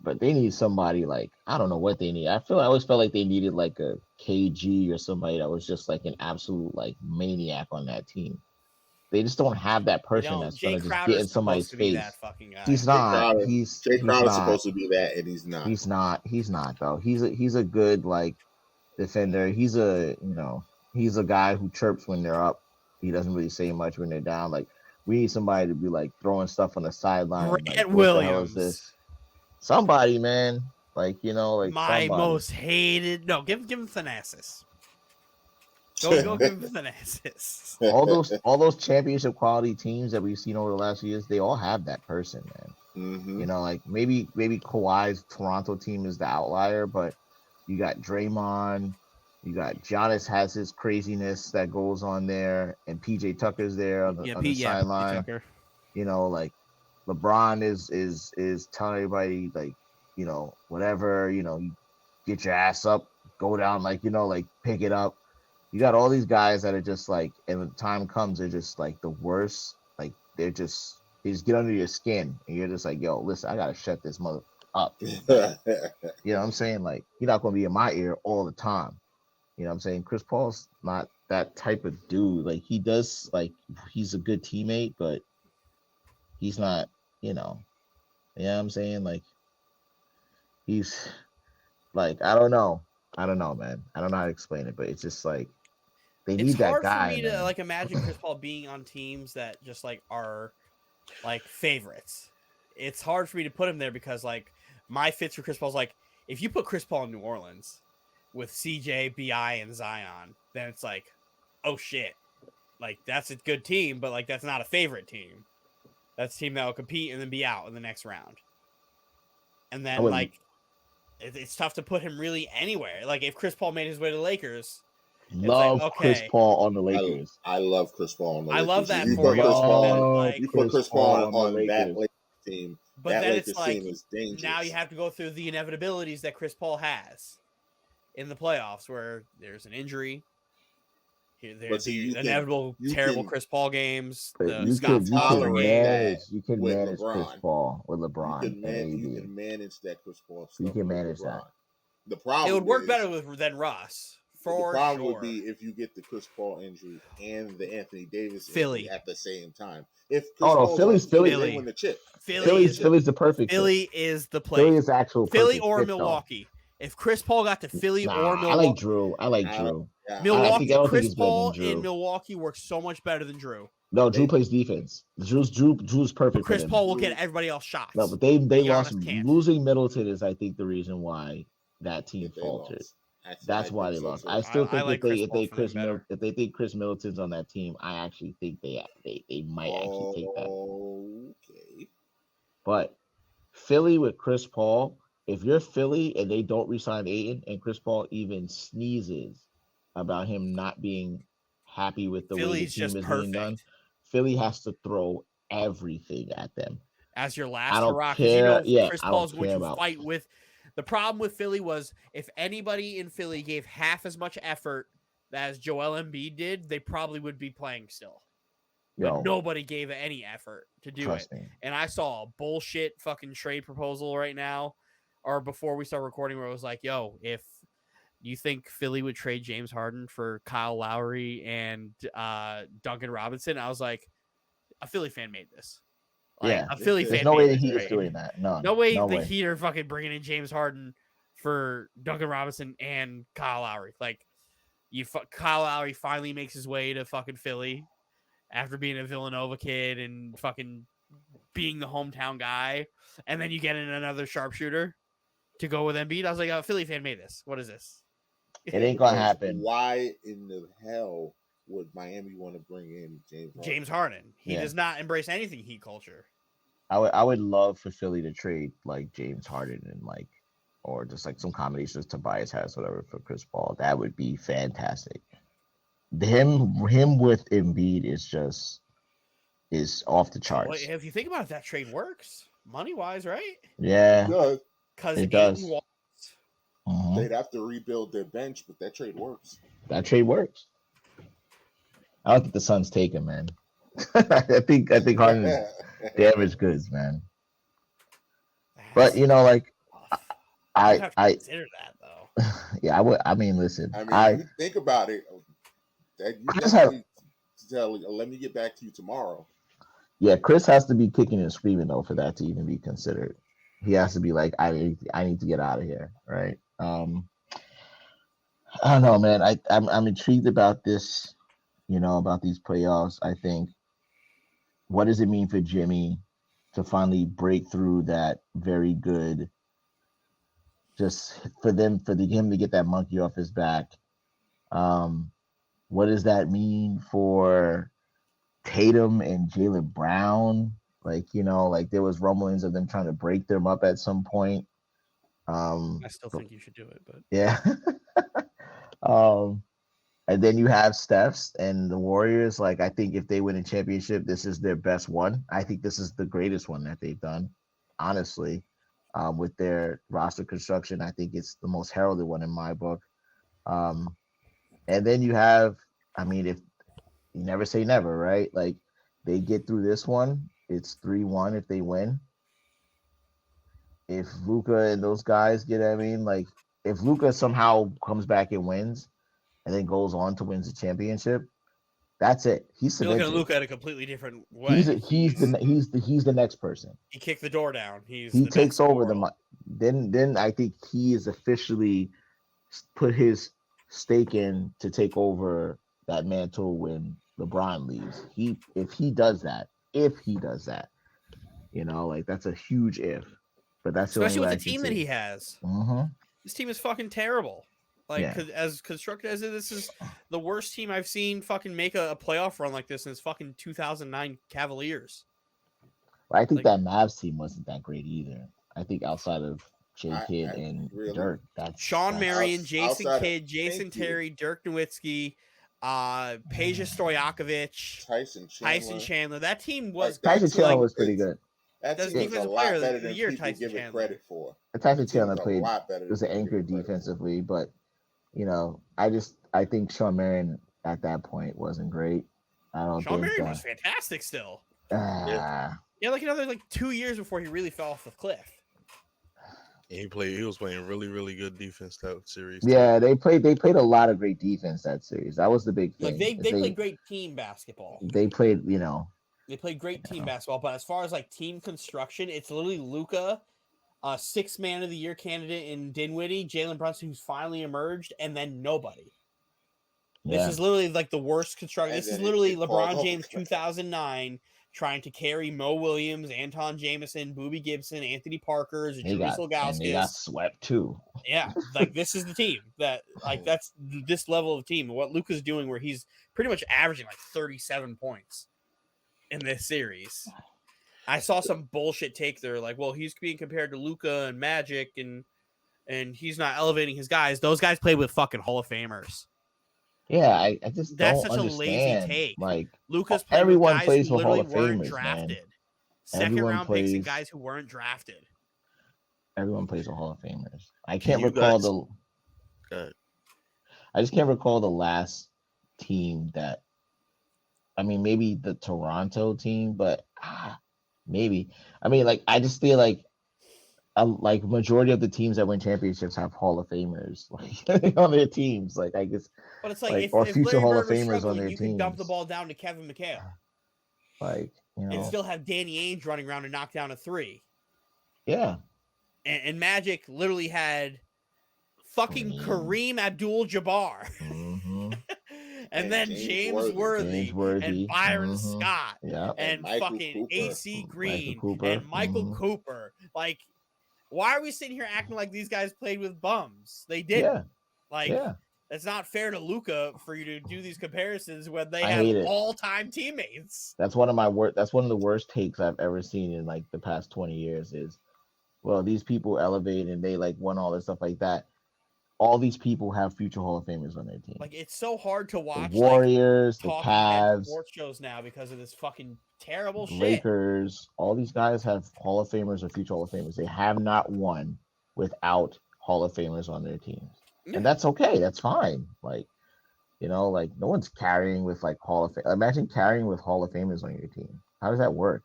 but they need somebody like I don't know what they need. I always felt like they needed like a KG or somebody that was just like an absolute like maniac on that team. They just don't have that They person don't. that's Jay gonna just get in Crowder's supposed somebody's to be that face. fucking guy. He's not. Jay He's Crowder's not. supposed to be that, and he's not. He's not though. He's a good like defender. He's a guy who chirps when they're up. He doesn't really say much when they're down. Like we need somebody to be like throwing stuff on the sideline. Like Grant what the hell is Williams, this? Somebody, man. Like like my somebody. most hated. No, give him Thanasis. Go give him Thanasis. All those championship quality teams that we've seen over the last few years, they all have that person, man. Mm-hmm. Like maybe Kawhi's Toronto team is the outlier, but you got Draymond, you got Giannis has his craziness that goes on there, and PJ Tucker's there on the sideline. Tucker. Like LeBron is telling everybody like, whatever, you get your ass up, go down, like, like pick it up. You got all these guys that are just like, and when the time comes, they're just like the worst. Like they just get under your skin, and you're just like, yo, listen, I gotta shut this mother up. Like, you know what I'm saying? Like, you're not gonna be in my ear all the time. You know what I'm saying? Chris Paul's not that type of dude. Like he does, like he's a good teammate, but he's not, you know what I'm saying? Like he's like, I don't know, man. I don't know how to explain it, but it's just like they It's need that hard guy, for me man. to like imagine Chris Paul being on teams that just like are like favorites. It's hard for me to put him there because like my fits for Chris Paul's like if you put Chris Paul in New Orleans with CJ, BI, and Zion, then it's like, oh shit. Like that's a good team, but like that's not a favorite team. That's a team that will compete and then be out in the next round. And then like it's tough to put him really anywhere. Like if Chris Paul made his way to the Lakers, Love it's like, okay, Chris Paul on the Lakers. I love Chris Paul on the Lakers. I love that You for put you. Chris Paul Then, on, like, you put Chris Paul on the on that Lakers. Lakers team. But that then Lakers it's like team is dangerous. now you have to go through the inevitabilities that Chris Paul has in the playoffs, where there's an injury. There's the inevitable terrible Chris Paul games. You can manage Chris Paul with LeBron. You can manage that Chris Paul stuff. You can manage that. The problem it would work better than Russ. The problem would be if you get the Chris Paul injury and the Anthony Davis injury at the same time. If Chris Philly win the chip. Philly's the perfect. Philly fit. is the play. Philly is actual Philly or fit, Milwaukee. If Chris Paul got to Philly or Milwaukee, I like Drew. Milwaukee, Chris Paul in Milwaukee works so much better than Drew. No, Drew plays defense. Drew's perfect. Chris Paul will get everybody else shots. No, but they lost. Losing Middleton is, I think, the reason why that team faltered. I That's why think they so lost. too. I still I think like Chris Paul for them better. if they think Chris Middleton's on that team, I actually think they might actually take that. Okay. But Philly with Chris Paul, if you're Philly and they don't resign Ayton and Chris Paul even sneezes about him not being happy with the way the Philly's team just is being done, perfect Philly has to throw everything at them. as your I last don't hurrah because you care. know Yeah, Chris I Paul don't is going care to about fight with. The problem with Philly was if anybody in Philly gave half as much effort as Joel Embiid did, they probably would be playing still. But yo. nobody gave any effort to do it. Trust me. And I saw a bullshit fucking trade proposal right now, or before we start recording, where it was like, yo, if you think Philly would trade James Harden for Kyle Lowry and Duncan Robinson, I was like, a Philly fan made this. Like, Yeah, a Philly there's fan no made way the this Heat is trade. doing that. None. No way No the way. Heat are fucking bringing in James Harden for Duncan Robinson and Kyle Lowry. Like, Kyle Lowry finally makes his way to fucking Philly after being a Villanova kid and fucking being the hometown guy, and then you get in another sharpshooter to go with Embiid. I was like, a Philly fan made this. What is this? It ain't gonna Because happen. why in the hell would Miami want to bring in James Harden? James Harden. He Yeah. does not embrace anything Heat culture. I would love for Philly to trade like James Harden and like, or just like some combinations Tobias has, whatever, for Chris Paul. That would be fantastic. Him with Embiid is off the So charts. if you think about it, that trade works money wise, right? Yeah, Does. Because it does. Mhm. They'd have to rebuild their bench, but that trade works. That trade works. I don't think the Suns take him, man. I think Harden is damaged goods, man. But you know, like You'd have to I consider that though. yeah, I would. I mean, listen, I mean, you think about it. That you Chris definitely tell. Let me get back to you tomorrow. yeah, Chris has to be kicking and screaming though for that to even be considered. He has to be like, I need to get out of here, right? I don't know, man. I'm intrigued about this, about these playoffs. I think, what does it mean for Jimmy to finally break through that very good, just for him to get that monkey off his back? What does that mean for Tatum and Jaylen Brown? Like there was rumblings of them trying to break them up at some point. I still think you should do it, but Yeah. And then you have Steph's and the Warriors. Like, I think if they win a championship, this is their best one. I think this is the greatest one that they've done, honestly. With their roster construction, I think it's the most heralded one in my book. And then you have, I mean, if you never say never, right? Like, they get through this one, it's 3-1 if they win. If Luka and those guys get, I mean, like, if Luka somehow comes back and wins, and then goes on to win the championship, that's it. He's you're looking cemented. at Luka in a completely different way. He's the next person. He kicked the door down. He takes over the. Then I think he is officially put his stake in to take over that mantle when LeBron leaves. If he does that, like, that's a huge if. But that's especially the only with way the team that he has. Mm-hmm. This team is fucking terrible. Like, Yeah. as constructed as this is the worst team I've seen fucking make a playoff run like this since fucking 2009 Cavaliers. I think that Mavs team wasn't that great either. I think outside of J. Kidd and really, Dirk, Sean Marion, Jason Kidd, Jason thank Terry, Dirk Nowitzki, Peja Stojakovic, Tyson Chandler. That team was Tyson Chandler was pretty good. That That's team was a defensive lot player better of the than year, people Tyson give it Chandler. credit for. Tyson Chandler was a played lot better was than an people anchor give it credit for. defensively, but I think Sean Marion at that point wasn't great. I don't Sean think Marion was fantastic still. Yeah, like another 2 years before he really fell off the cliff. He was playing really, really good defense that series. Yeah, they played a lot of great defense that series. That was the big thing. Like they played great team basketball. They played, They played great team basketball, but as far as like team construction, it's literally Luka, 6th man of the year candidate in Dinwiddie, Jalen Brunson, who's finally emerged, and then nobody. Yeah. This is literally like the worst construction. This is literally LeBron James 2009 trying to carry Mo Williams, Anton Jameson, Boobie Gibson, Anthony Parker, Drew Ilgauskas. And they got swept too. Yeah, like this is the team that that's this level of team. What Luka's doing, where he's pretty much averaging like 37 points in this series. I saw some bullshit take there, like, well, he's being compared to Luka and Magic, and he's not elevating his guys. Those guys played with fucking Hall of Famers. Yeah, I just That's don't such a lazy understand. take. Like Luka's played with everyone guys who plays for Hall literally of weren't Famers, man. drafted. Second Everyone round picks and plays. guys who weren't drafted. Everyone plays for Hall of Famers. I Can can't you recall guys- the. Go ahead. I just can't recall the last team that. I mean, maybe the Toronto team, but maybe. I mean, like I just feel like majority of the teams that win championships have Hall of Famers like on their teams. Like I guess, But it's like, like if, or if future Larry Hall Bird of was Famers on struggling, their you teams. could dump the ball down to Kevin McHale Like and still have Danny Ainge running around and knock down a three. yeah. And Magic literally had fucking Kareem Abdul-Jabbar. Mm-hmm. and then James Worthy, and Byron Scott, yeah, and Michael fucking Cooper. AC Green, Cooper. and Michael Cooper. Like, why are we sitting here acting like these guys played with bums? They didn't. Yeah. Like, Yeah. it's not fair to Luka for you to do these comparisons when they I have hate it. all-time teammates. That's one of my That's one of the worst takes I've ever seen in like the past 20 years. Is, well, these people elevate and they like won all this stuff like that. All these people have future Hall of Famers on their team. Like, it's so hard to watch The Warriors, like, the talking head Cavs, sports shows now because of this fucking terrible shit. Lakers. All these guys have Hall of Famers or future Hall of Famers. They have not won without Hall of Famers on their teams, and that's okay. That's fine. Like, you know, like no one's carrying with like Hall of Fame. Imagine carrying with Hall of Famers on your team. How does that work?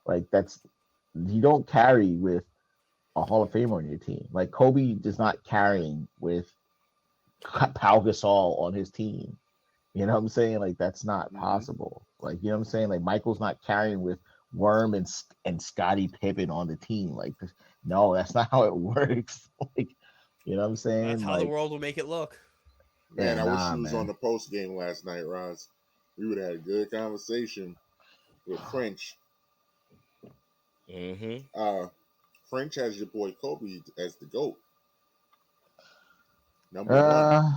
like that's, you don't carry with a Hall of Famer on your team. Like Kobe is not carrying with Pau Gasol on his team. You know what I'm saying? Like that's not possible. Like, you know what I'm saying? Like Michael's not carrying with Worm and Scottie Pippen on the team. Like, no, that's not how it works. Like, you know what I'm saying? That's how like, the world will make it look. Man, Yeah, I wish nah, you was man. on the post game last night, Roz. We would have had a good conversation with French. Mm-hmm. French has your boy Kobe as the GOAT. Number one.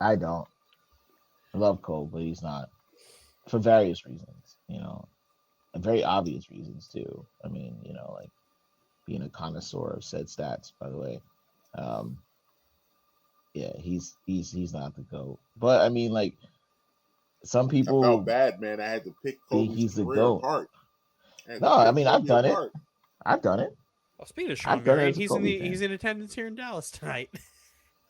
I don't. I love Kobe, but he's not, for various reasons, you know, and very obvious reasons too. I mean, you know, like being a connoisseur of said stats, by the way. Yeah, he's not the GOAT. But I mean, like, some I people felt bad, man. I had to pick think Kobe's he's the career GOAT. apart. No, I mean, I've done it. I've done it. Well, speaking of Sean I've done it Marion, as a he's Kobe fan. he's in attendance here in Dallas tonight.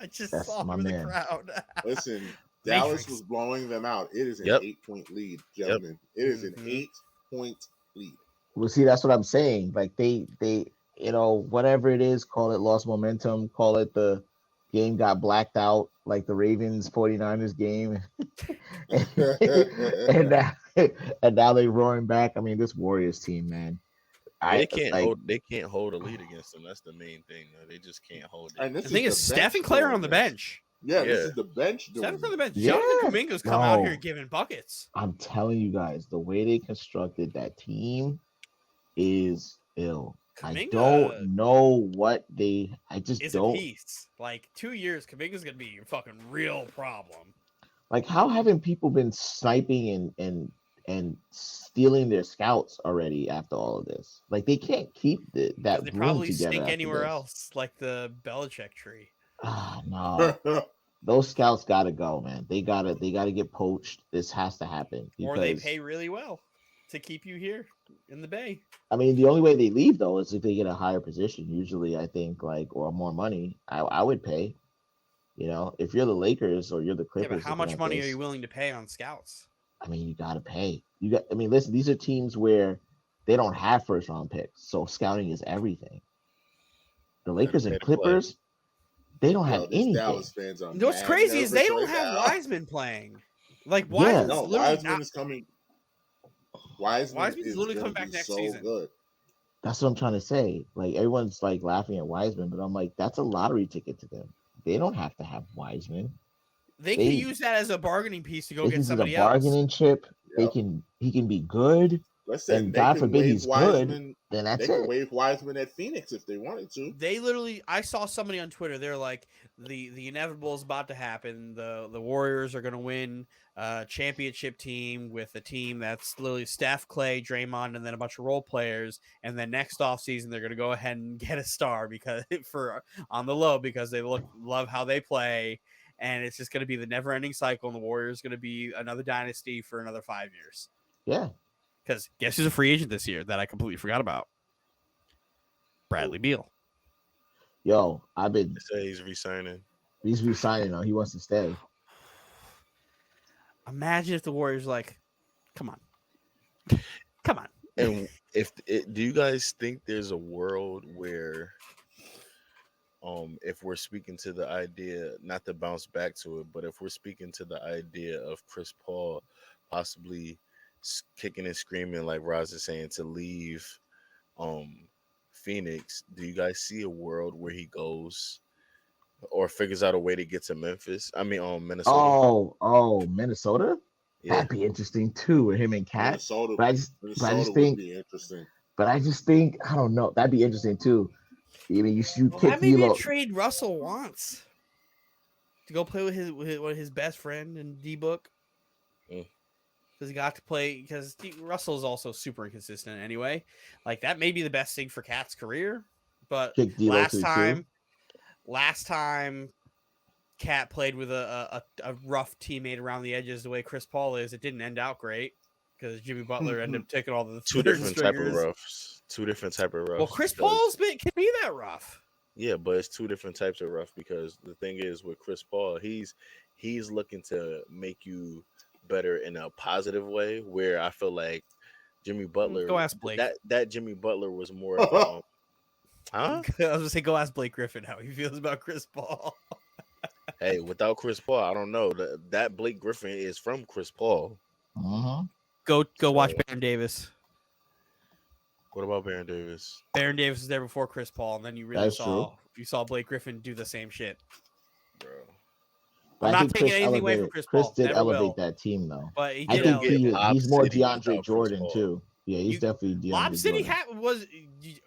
I just That's saw my him in the man. crowd. Listen, Dallas Matrix. was blowing them out. It is an Yep. 8-point lead, gentlemen. It is an 8-point lead. Well, see, that's what I'm saying. Like they, you know, whatever it is, call it lost momentum, call it the game got blacked out, like the Ravens 49ers game, and now, and now they roaring back. I mean, this Warriors team, man. They can't hold a lead against them. That's the main thing. They just can't hold it. And this The thing is, the Steph bench and Claire doing on the this. bench. Yeah, Yeah. this is the bench doing Steph's on the it. bench. Yeah. Jonathan Kuminga's come out No. here giving buckets. I'm telling you guys, the way they constructed that team is ill. I Kuminga don't know what they. I just Is don't. a piece. Like 2 years, Kuminga's gonna be a fucking real problem. Like, how haven't people been sniping and stealing their scouts already after all of this? Like, they can't keep that Because they room probably together stink after anywhere this. else, like the Belichick tree. Ah, no. Those scouts gotta go, man. They gotta get poached. This has to happen because, Or they pay really well to keep you here in the Bay. I mean, the only way they leave though is if they get a higher position. Usually, I think, like, or more money. I would pay. You know, if you're the Lakers or you're the Yeah, Clippers, but how looking much at money this, are you willing to pay on scouts? I mean, you gotta pay. I mean, listen, these are teams where they don't have first round picks, so scouting is everything. The Lakers pay and to play. Clippers, they don't have These anything. Dallas fans are What's mad crazy is they nervous don't right have now. Wiseman playing. Like Yeah. Wiseman's No, literally Wiseman is coming. Wiseman Wiseman's is literally gonna coming back be next so season. good. That's what I'm trying to say. Like, everyone's like laughing at Wiseman, but I'm like, that's a lottery ticket to them. They don't have to have Wiseman. They can use that as a bargaining piece to go They get can use a somebody bargaining else. chip. Yep. He can be good. Listen, and they God can forbid waive he's good, Wiseman. then They that's can it. waive Wiseman at Phoenix if they wanted to. They literally, I saw somebody on Twitter. They're like, the inevitable is about to happen. The Warriors are going to win a championship team with a team that's literally Steph, Clay, Draymond, and then a bunch of role players. And then next offseason, they're going to go ahead and get a star because for on the low because they love how they play. And it's just going to be the never ending cycle. And the Warriors going to be another dynasty for another 5 years. Yeah. Because guess who's a free agent this year that I completely forgot about? Bradley Beal. Yo, They say he's resigning. he's resigning though. He wants to stay. Imagine if the Warriors like, come on. And do you guys think there's a world where, if we're speaking to the idea, not to bounce back to it, but if we're speaking to the idea of Chris Paul possibly kicking and screaming, like Raz is saying, to leave, Phoenix, do you guys see a world where he goes or figures out a way to get to Memphis? I mean, Minnesota. Minnesota? Yeah. That'd be interesting too, with him and Cat. Minnesota, But I just would think, be interesting. I don't know. That'd be interesting too. I mean, you Well, kick that may be a D'Lo. trade Russell wants to go play with his best friend and D Book Mm. because he got to play because Russell is also super inconsistent anyway. Like that may be the best thing for Cat's career, but Kick D'Lo to the last time Cat played with a rough teammate around the edges the way Chris Paul is, it didn't end out great because Jimmy Butler ended up taking all the Two different type of stringers. roughs. Two different type of roughs. Well, Chris Paul's can be that rough. Yeah, but it's two different types of rough because the thing is with Chris Paul, he's looking to make you better in a positive way. Where I feel like Jimmy Butler, Go ask Blake. That Jimmy Butler was more of a, huh? I was gonna say, go ask Blake Griffin how he feels about Chris Paul. Hey, without Chris Paul, I don't know. That Blake Griffin is from Chris Paul. Uh-huh. Go watch Baron Davis. What about Baron Davis? Baron Davis was there before Chris Paul, and then you really saw Blake Griffin do the same shit. Bro. I'm not taking anything away from Chris Paul. Chris did Never elevate will. that team though. But he I did think elevate. he's more City DeAndre without Jordan Chris Paul. too. Yeah, he's definitely DeAndre Lob City Jordan.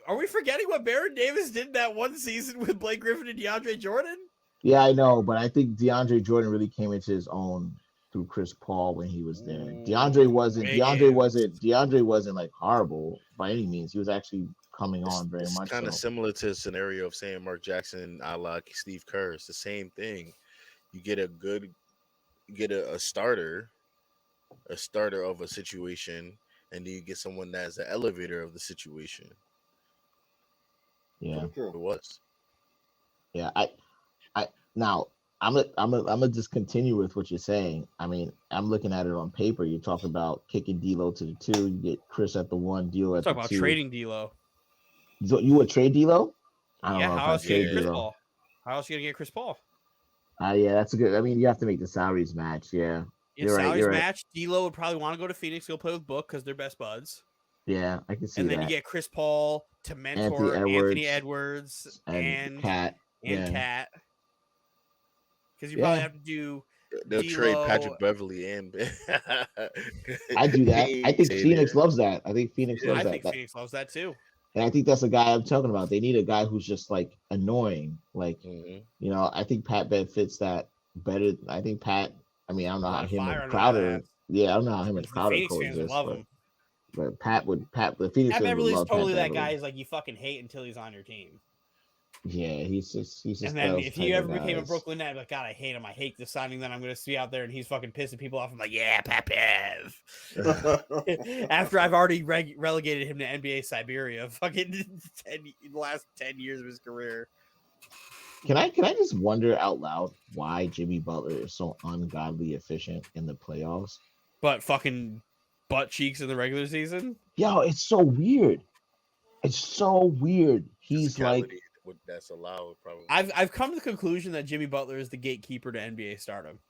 Are we forgetting what Baron Davis did that one season with Blake Griffin and DeAndre Jordan? Yeah, I know, but I think DeAndre Jordan really came into his own through Chris Paul when he was there. DeAndre wasn't like horrible by any means. He was actually coming on very much. It's kind of similar to the scenario of saying Mark Jackson, a la Steve Kerr. It's the same thing. You get a starter of a situation, and then you get someone that's the elevator of the situation. Yeah, it was. Yeah, now I'm gonna just continue with what you're saying. I mean, I'm looking at it on paper. You talk about kicking D'Lo to the 2. You get Chris at the 1, D'Lo at the 2. Talk about trading D'Lo. So you would trade D'Lo? I don't know how else if I trade Chris D'Lo. Paul? How else are you gonna get Chris Paul? Yeah, that's a good. I mean, you have to make the salaries match. Yeah, Salaries match. D'Lo would probably want to go to Phoenix. He'll play with Book because they're best buds. Yeah, I can see and that. then you get Chris Paul to mentor Anthony Edwards and Cat. Cat. Because you probably have to do. They'll trade Patrick Beverly and I do that. I think Phoenix loves that. I think Phoenix loves that. I think Phoenix loves that too. And I think that's the guy I'm talking about. They need a guy who's just like annoying. Like, I think Pat Bev fits that better. I think Pat. I mean, I don't know how him and Crowder. Yeah, I don't know how him and Crowder coexist. But Pat, the Phoenix Pat Beverly is totally that guy. Is like you fucking hate until he's on your team. Yeah, he's just. And then if he ever became a Brooklyn Net, I'd be like, God, I hate him. I hate this signing. Then I'm going to be out there and he's fucking pissing people off. I'm like, yeah, Pat Bev. After I've already relegated him to NBA Siberia, fucking the last 10 years of his career. Can I just wonder out loud why Jimmy Butler is so ungodly efficient in the playoffs? But fucking butt cheeks in the regular season? Yo, it's so weird. It's so weird. He's like. That's allowed, probably. I've come to the conclusion that Jimmy Butler is the gatekeeper to NBA stardom.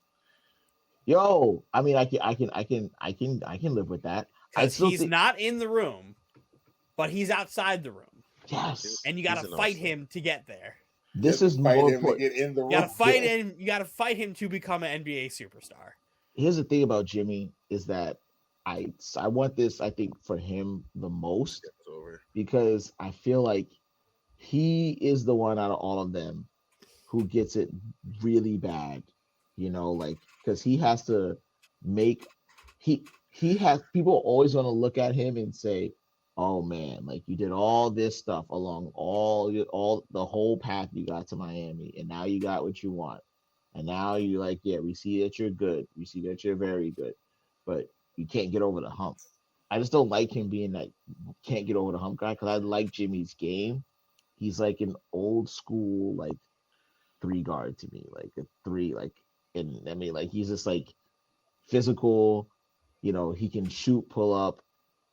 Yo, I mean, I can live with that. Because he's not in the room, but he's outside the room. Yes, and you got to fight him to get there. This is more important. You got to fight him. You got to fight him to become an NBA superstar. Here's the thing about Jimmy is that I want this, I think, for him the most It's over. because I feel like he is the one out of all of them who gets it really bad, like because he has to make he has people always going to look at him and say, "Oh man, like you did all this stuff along all the whole path you got to Miami, and now you got what you want, and now you like, yeah, we see that you're good, we see that you're very good, but you can't get over the hump." I just don't like him being that can't get over the hump guy because I like Jimmy's game. He's like an old school like three guard to me, like a three, like, and I mean, like he's just like physical, he can shoot, pull up,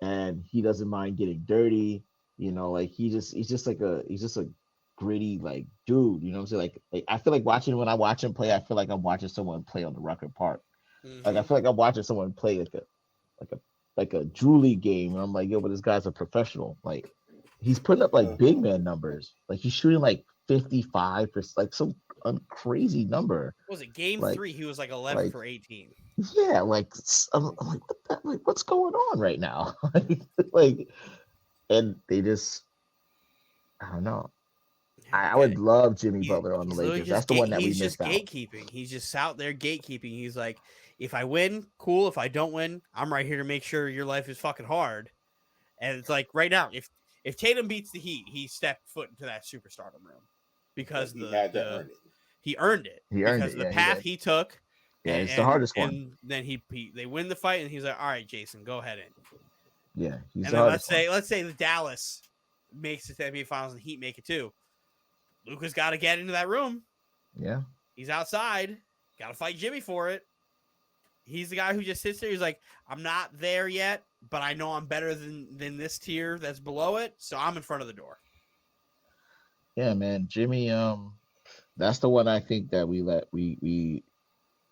and he doesn't mind getting dirty, like he's just a gritty like dude, you know what I'm saying? Like I feel like watching when I watch him play, I feel like I'm watching someone play on the Rucker Park. Like I Mm-hmm. feel like I'm watching someone play like a like a Drew League game, and I'm like, yo, but this guy's a professional. Like he's putting up like big man numbers. Like he's shooting like 55%, like some crazy number. What was it game Like 3? He was like 11 like for 18. yeah, like I'm like like what's going on right now? like and they just I don't know. I Okay. would love Jimmy Butler on the He's literally Lakers. That's the one that we he's just missed out. gatekeeping. He's just out there gatekeeping. He's like, if I win, cool. If I don't win, I'm right here to make sure your life is fucking hard. And it's like right now, if Tatum beats the Heat, he stepped foot into that superstardom room But because he had to earn it. he earned it He earned because it. of the Yeah, he path did. he took. Yeah, it's the hardest one. And then they win the fight, and he's like, all right, Jason, go ahead in. Yeah, he's And the then hardest one. let's say the Dallas makes it to the NBA Finals and the Heat make it too. Luka's got to get into that room. Yeah. He's outside. Got to fight Jimmy for it. He's the guy who just sits there. He's like, I'm not there yet, but I know I'm better than this tier that's below it, so I'm in front of the door. Yeah, man. Jimmy, that's the one I think that we let we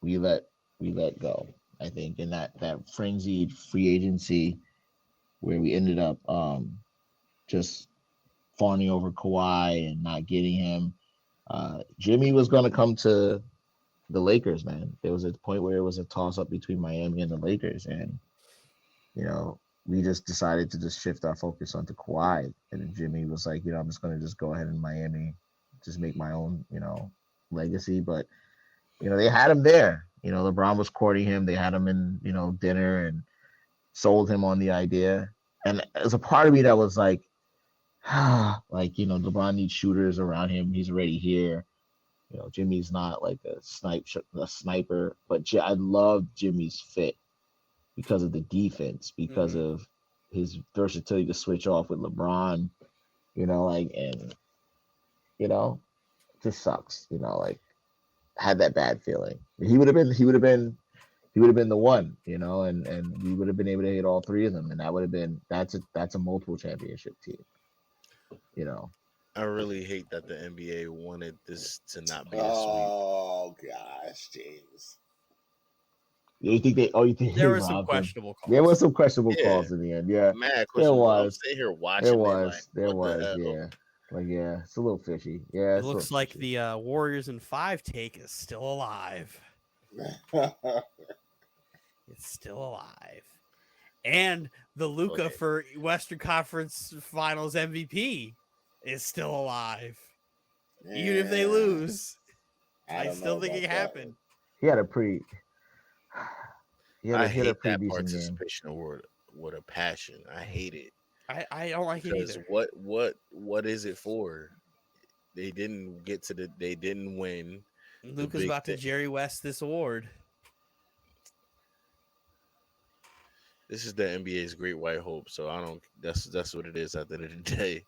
let go. I think in that frenzied free agency where we ended up just fawning over Kawhi and not getting him. Jimmy was going to come to the Lakers, man. There was a point where it was a toss up between Miami and the Lakers, and we just decided to just shift our focus onto Kawhi. And Jimmy was like, I'm just going to just go ahead in Miami, just make my own, legacy. But they had him there. LeBron was courting him. They had him in, dinner and sold him on the idea. And as a part of me that was like, like, LeBron needs shooters around him. He's already here. Jimmy's not like a sniper, but I love Jimmy's fit because of the defense, because of his versatility to switch off with LeBron, like, and, just sucks, like, had that bad feeling. He would have been the one, and we would have been able to hit all three of them, and that's a multiple championship team, you know. I really hate that the NBA wanted this to not be a sweep. Oh gosh, James. You think they There were some robbed him? questionable There calls. was some questionable Yeah, calls in the end. Yeah, mad there questionable. I'm was. sitting here There watching it like, was. There what the was. hell? Yeah. Like, yeah, it's a little fishy. Yeah, It it's a looks little like fishy. the Warriors in 5 take is still alive. It's still alive. And the Luka Okay. for Western Conference Finals MVP is still alive. Even if they lose, I don't still know think about it that happened. He had a pretty. He I had a hate pretty that decent game. participation award with a passion. I hate it I don't like it because either. what is it for? They didn't get to the. They didn't win the Luka's big about to thing. Jerry West this award. This is the NBA's great white hope. So I don't. That's what it is at the end of the day.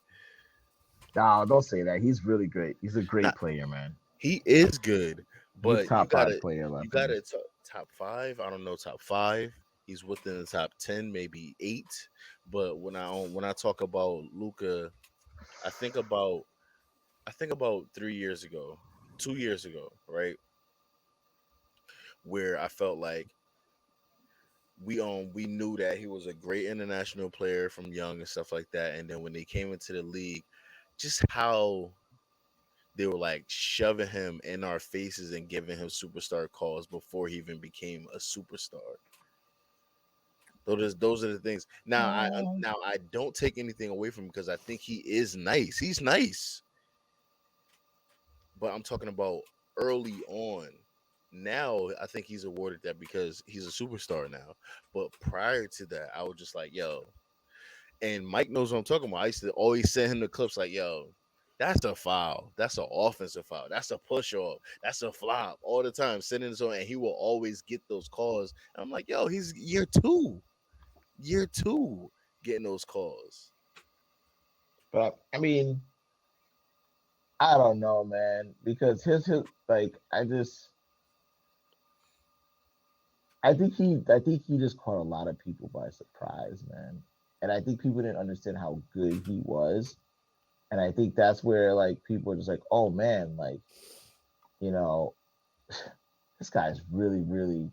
No, don't say that. He's really great. He's a great Not player, man. he is good, He's but top five player, in my you opinion. gotta top five. I don't know top five. He's within the top 10, maybe 8. But when I talk about Luca, I think about 3 years ago, 2 years ago, right, where I felt like we knew that he was a great international player from young and stuff like that, and then when they came into the league, just how they were like shoving him in our faces and giving him superstar calls before he even became a superstar. Those are the things. Now Oh. I don't take anything away from him because I think he is nice. He's nice, but I'm talking about early on. Now I think he's awarded that because he's a superstar now. But prior to that, I was just like, yo. And Mike knows what I'm talking about. I used to always send him the clips like, yo, that's a foul. That's an offensive foul. That's a push off. That's a flop all the time. Sending this on, and he will always get those calls. And I'm like, yo, he's year two, getting those calls. But I mean, I don't know, man, because his like I think he just caught a lot of people by surprise, man. And I think people didn't understand how good he was. And I think that's where like people are just like, oh man, like, you know, this guy's really good,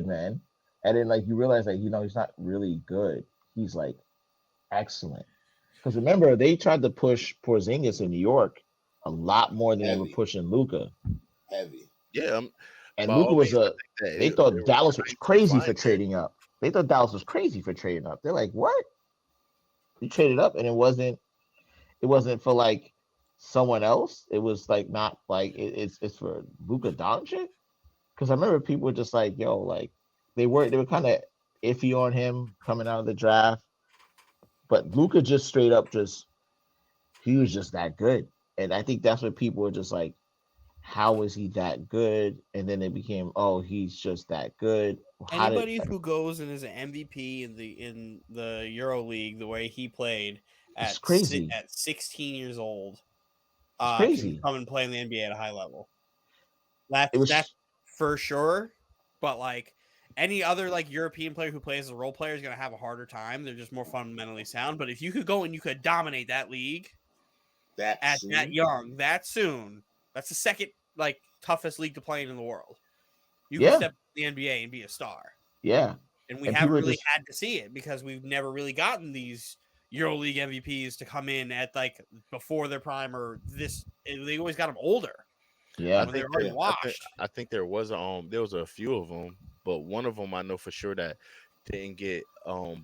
man. And then like you realize like, he's not really good. He's like excellent. Because remember, they tried to push Porzingis in New York a lot more than they were Heavy, pushing Luca. heavy. Yeah, And by Luca all was means, I a. think that They they thought were Dallas was trying to crazy for find it. trading up. They thought Dallas was crazy for trading up. They're like, what? You traded up, and it wasn't. It wasn't for like someone else. It was like not like it's for Luca Doncic. Because I remember people were just like, yo, like they were kind of iffy on him coming out of the draft, but Luca just straight up just he was just that good. And I think that's what people were just like, how is he that good? And then it became, oh, he's just that good. How did Anybody who goes and is an MVP in the Euro League the way he played it's at crazy. at 16 years old It's can crazy. come and play in the NBA at a high level. It That's was for sure. But like any other like European player who plays as a role player is going to have a harder time. They're just more fundamentally sound. But if you could go and you could dominate that league That at that soon. young, that soon, that's the second like toughest league to play in the world. You could yeah, step in the NBA and be a star. yeah. And we And haven't people were really just had to see it because we've never really gotten these EuroLeague MVPs to come in at like before their prime or this. They always got them older I yeah. when they're think already there, washed. I think there was a few of them, but one of them I know for sure that didn't get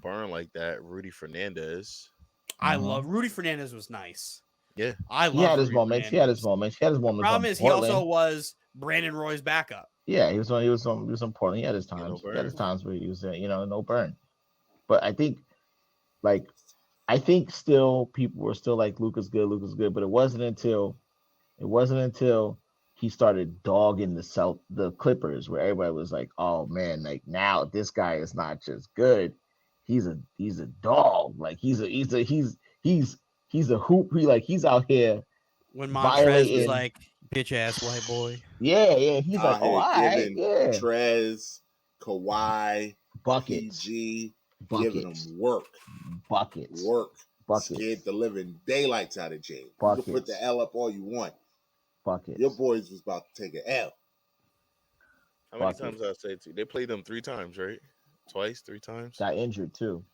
burned like that. Rudy Fernandez. I Uh-huh. love Rudy Fernandez was nice. Yeah, I He love had his Rudy moments. He had his Fernandez. moments. He had his The moments problem on is he also Portland. was Brandon Roy's backup. Yeah, he was on Portland. He had his you know, times. He had his burn. times where he was no burn. But I think like I think still people were still like Luca's good, but it wasn't until he started dogging the Clippers where everybody was like, oh man, like now this guy is not just good, he's a dog. Like he's a hoop. He's out here When Montrez was violating. like, bitch ass white boy. Yeah, he's like, Out oh, here all right, giving yeah, Trez, Kawhi, buckets, PG, giving buckets, them work, buckets, work. Scared buckets, the living daylights out of James. You can put the buckets, L up all you want. Your buckets, boys was about to take an L. How many times I buckets. say to you? They played them 3 times, right? Twice, 3 times. Got injured too.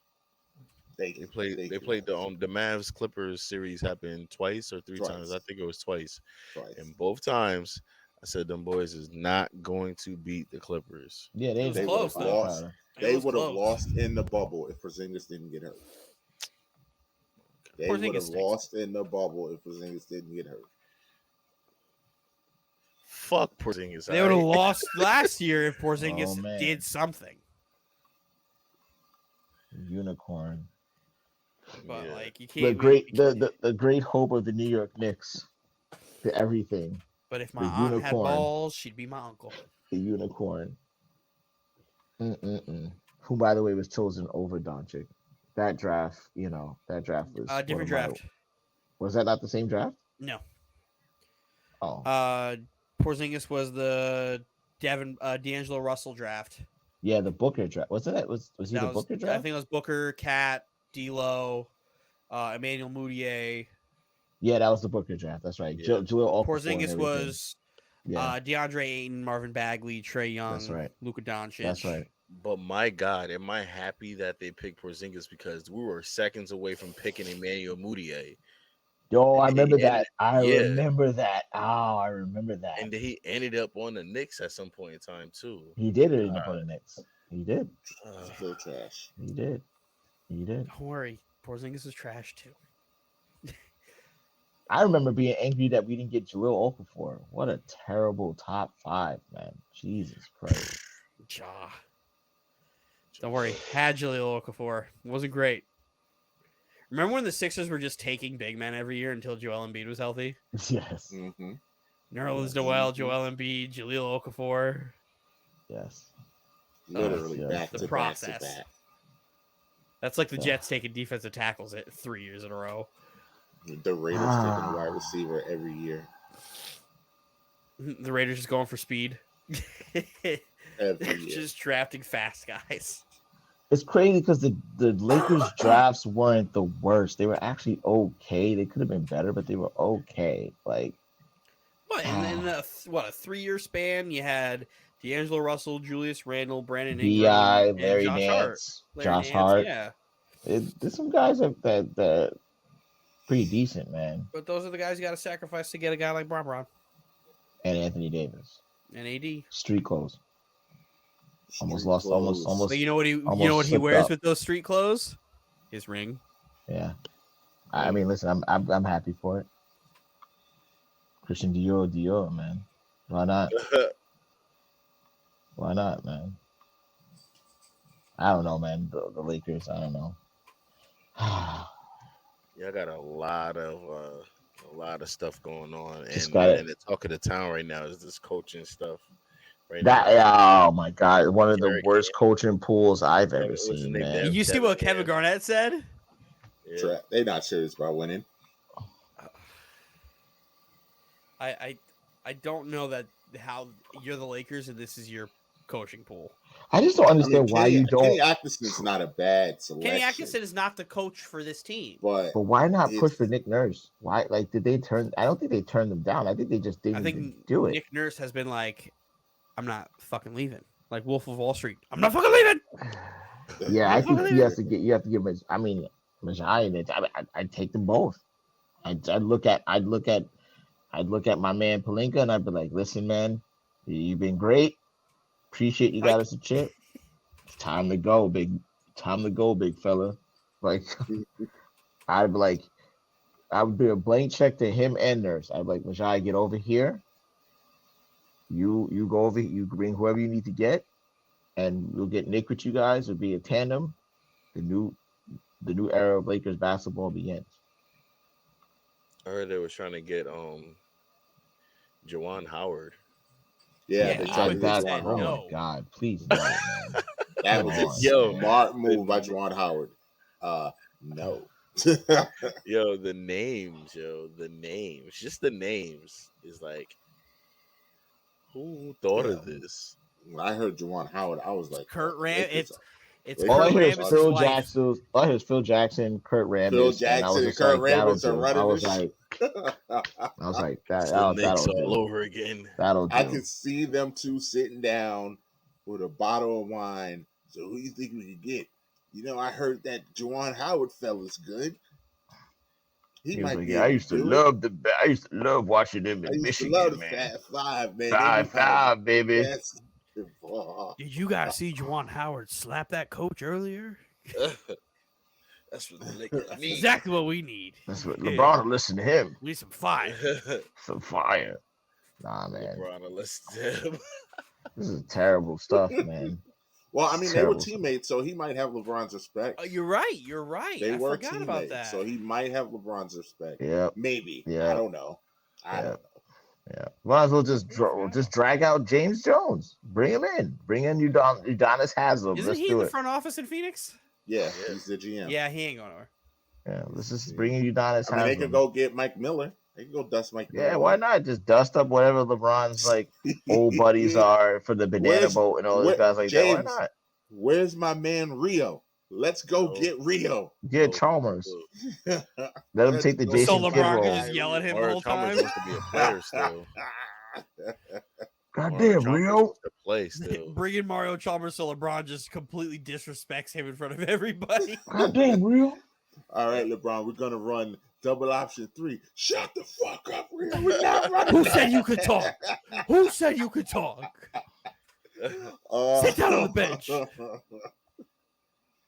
Thank They you. played. Thank They you, played Raz. the Mavs Clippers series happened twice or 3 times. I Twice. think it was twice, Twice. and both times I said them boys is not going to beat the Clippers. Yeah, they It ain't was They got would no have close though. lost. firepower. It They was would have close. lost in the bubble if Porzingis didn't get hurt. They would Porzingis have stinks. lost in the bubble if Porzingis didn't get hurt. Fuck Porzingis, They would have all right? lost last year if Oh Porzingis man, did something. unicorn. But Yeah, like you The can't. great, the great hope of the New York Knicks. The everything. But if The my aunt had unicorn. balls, she'd be my uncle. The unicorn. Mm-mm-mm. Who, by the way, was chosen over Doncic. That draft was one Different of my. draft. Was that not the same draft? No. Oh, Porzingis was the D'Angelo Russell draft. yeah, the Booker draft. Wasn't it? Was he That the was Booker I draft? think it was Booker, Cat, D'Lo, Emmanuel Mudiay. Yeah, that was the Booker draft. That's right. yeah. Jaleel Okafor and Porzingis everything. was Yeah, DeAndre Ayton, Marvin Bagley, Trey that's Young, right. Luka Doncic. That's right. But my God, am I happy that they picked Porzingis because we were seconds away from picking Emmanuel Mudiay. Yo, I And remember he ended, that. I yeah, remember that. Oh, I remember that. and he ended up on the Knicks at some point in time too. He did end up on the Knicks. He did. Still trash. He did. He did. Don't worry, Porzingis is trash too. I remember being angry that we didn't get Jahlil Okafor. What a terrible top 5, man. Jesus Christ. Ja. Don't worry, had Jahlil Okafor. It wasn't great. Remember when the Sixers were just taking big men every year until Joel Embiid was healthy? Yes. Mm-hmm. Nerlens Noel, Joel Embiid, Jahlil Okafor. Yes. Literally yes. back The to back process. to back. That's like the Jets taking defensive tackles 3 years in a row. The Raiders taking a wide receiver every year. The Raiders just going for speed. Every year. Just drafting fast guys. It's crazy because the Lakers drafts weren't the worst. They were actually okay. They could have been better, but they were okay. Like, What in a 3-year span? You had D'Angelo Russell, Julius Randle, Brandon Ingram, Bi, and Larry Josh Hart. Nance, Larry Josh Nance, Hart. yeah. There's some guys that pretty decent, man. But those are the guys you got to sacrifice to get a guy like Bron And Anthony Davis, and AD. street clothes. Almost Street lost. clothes. Almost. But you know what he almost slipped wears up. with those street clothes? His ring. Yeah. I mean, listen, I'm happy for it. Christian Dior, man. Why not? Why not, man? I don't know, man. The Lakers, I don't know. Yeah, I got a lot of stuff going on, Just and got it. the talk of the town right now is this coaching stuff. Right That now, oh my god, one of the Derek worst Ham. coaching pools I've Devin- ever what's his seen, name, man. Devin? You see Devin what Kevin Ham. Garnett said? Yeah. They're not serious about winning. I don't know that how you're the Lakers and this is your coaching pool. I just don't understand why Kenny, you don't. Kenny Atkinson's not a bad selection. Kenny Atkinson is not the coach for this team. But why not push it's- for Nick Nurse? Why, like, did they turn? I don't think they turned them down. I think they just didn't even do it. Nick Nurse has been like, I'm not fucking leaving. Like Wolf of Wall Street. I'm not fucking leaving. Yeah, I think you have to give. I mean, Majai and it. I'd take them both. I'd look at my man Pelinka and I'd be like, listen, man, you've been great. Appreciate you got us a chip. It's time to go, big fella. Like, I'd be like, I would do a blank check to him and Nurse. I'd be like, Majai, get over here. You go over. You bring whoever you need to get, and we'll get Nick with you guys. It'll be a tandem. The new era of Lakers basketball begins. I heard they were trying to get Juwan Howard. Yeah, Yeah, they he tried to would get have That, said Juwan oh Howard. no. my God, please no, man. That was Come a on. Yo. smart move by Juwan Howard. No. Yo, the names, just the names is like, who thought of this? When I heard Juwan Howard, I was like, Kurt Ram. It's They All I Kurt hear is Rambis' Phil wife. Jackson. All I hear is Phil Jackson, Kurt Rambis, Phil and I Jackson was and just Kurt like, that'll Rambis are do. running I was this like, It's the Knicks that'll all do. over again. That'll I do. can see them two sitting down with a bottle of wine. So who you think we could get? You know, I heard that Juwan Howard fella's good. He He was might like, be yeah, I able used to to do it. love watching them I in used to love Michigan, the man. Fat Five, man. They knew how to 5-5, baby. basketball. Did you guys see Juwan Howard slap that coach earlier? That's what the Lakers That's need. exactly what we need. That's what LeBron will listen to him. We need some fire. Some fire. Nah, man. LeBron will listen to him. This is terrible stuff, man. Well, I mean, they were Terrible. teammates, so he might have LeBron's respect. Oh, you're right. You're right. They I were forgot about teammates, that. so he might have LeBron's respect. Yep. Maybe. Yeah. I don't know. I don't know. Yeah. Might as well just drag out James Jones. Bring him in. Bring in Udonis Haslem. Isn't Let's he in do the it. front office in Phoenix? Yeah, he's the GM. Yeah, he ain't going nowhere. Yeah, let's just bring in Udonis I mean, they Haslem. could go get Mike Miller. They can go dust Mike Miller. Yeah, why not? Just dust up whatever LeBron's like old buddies are for the banana boat and all those guys like James, that. Why not? Where's my man Rio? Let's go get Rio. Get Chalmers. Let him take the So Jason So Kidd LeBron role. could just yell at him the Mario whole Chalmers time. wants to be a player still. Goddamn, Chalmers Rio. wants to play still. Bring in Mario Chalmers so LeBron just completely disrespects him in front of everybody. Goddamn, Rio. All right, LeBron, we're gonna run double option 3. Shut the fuck up, Rio. We're not running. Who said you could talk? Who said you could talk? Sit down on the bench.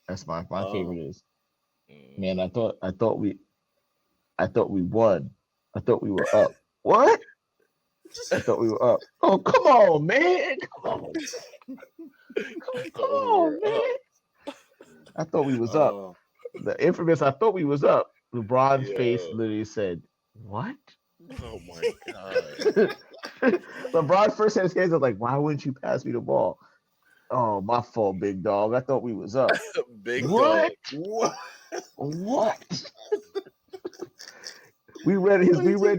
That's my favorite is. Mm. Man, I thought we won. I thought we were up. What? I thought we were up. Oh, come on, man. Come on. I Come thought we on, were up. man. I thought we was up. The infamous I thought we was up. LeBron's face Yo. literally said, "What?" Oh my god. LeBron first had his hands up like, "Why wouldn't you pass me the ball?" Oh, my fault, big dog. I thought we was up. Big What? dog. What? We read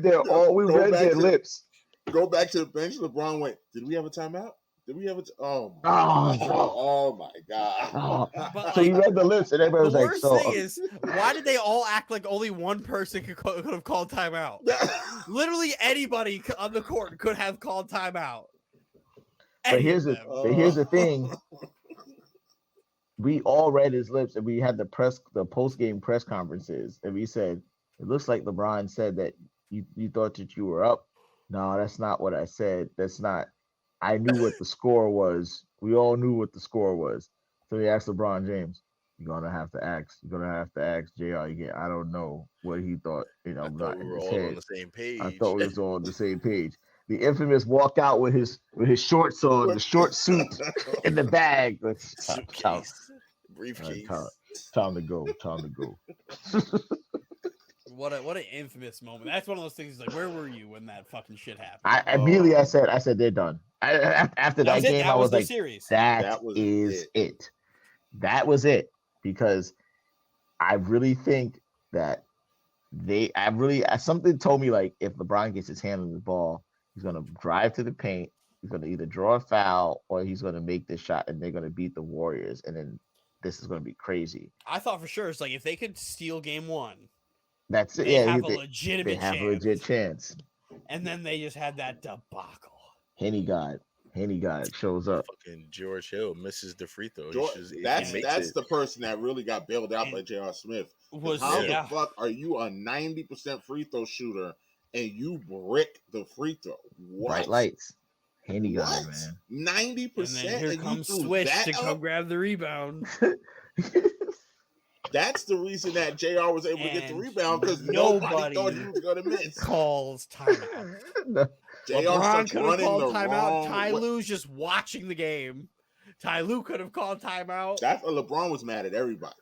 their lips. Go back to the bench. LeBron went, did we have a timeout? Did we have a oh my Oh, god. Oh my god. oh. But So we like, read the lips and everybody the was like, worst so thing is, why did they all act like only one person could have called timeout? Literally anybody on the court could have called timeout. but here's the thing. We all read his lips and we had the post game press conferences and we said, it looks like LeBron said that you thought that you were up. No, that's not what I said. That's not. I knew what the score was. We all knew what the score was. So he asked LeBron James, You're gonna have to ask JR again. I don't know what he thought, I thought not we in were his all on head. the same page. I thought we was all on the same page. The infamous walk out with his shorts on, the short suit in the bag. Suitcase, briefcase. Time to go. Time to go. What an infamous moment. That's one of those things. Like, where were you when that fucking shit happened? I immediately I said they're done. After that game, I was like, series. That is it. That was it because I really think that something told me like if LeBron gets his hand on the ball, he's gonna drive to the paint. He's gonna either draw a foul or he's gonna make this shot, and they're gonna beat the Warriors, and then this is gonna be crazy. I thought for sure it's like if they could steal game one, that's it. They have a legit chance. And then they just had that debacle. Henny God shows up. Fucking George Hill misses the free throw. That's the person that really got bailed out by J.R. Smith. How the fuck are you a 90% free throw shooter and you brick the free throw? What? Bright lights. Henny God, man. 90%. And then here comes Swish to come grab the rebound. That's the reason that JR was able to get the rebound because nobody thought he was going to miss. Calls timeout. LeBron could have called timeout. Ty Lue's just watching the game. Ty Lue could have called timeout. That's what LeBron was mad at everybody.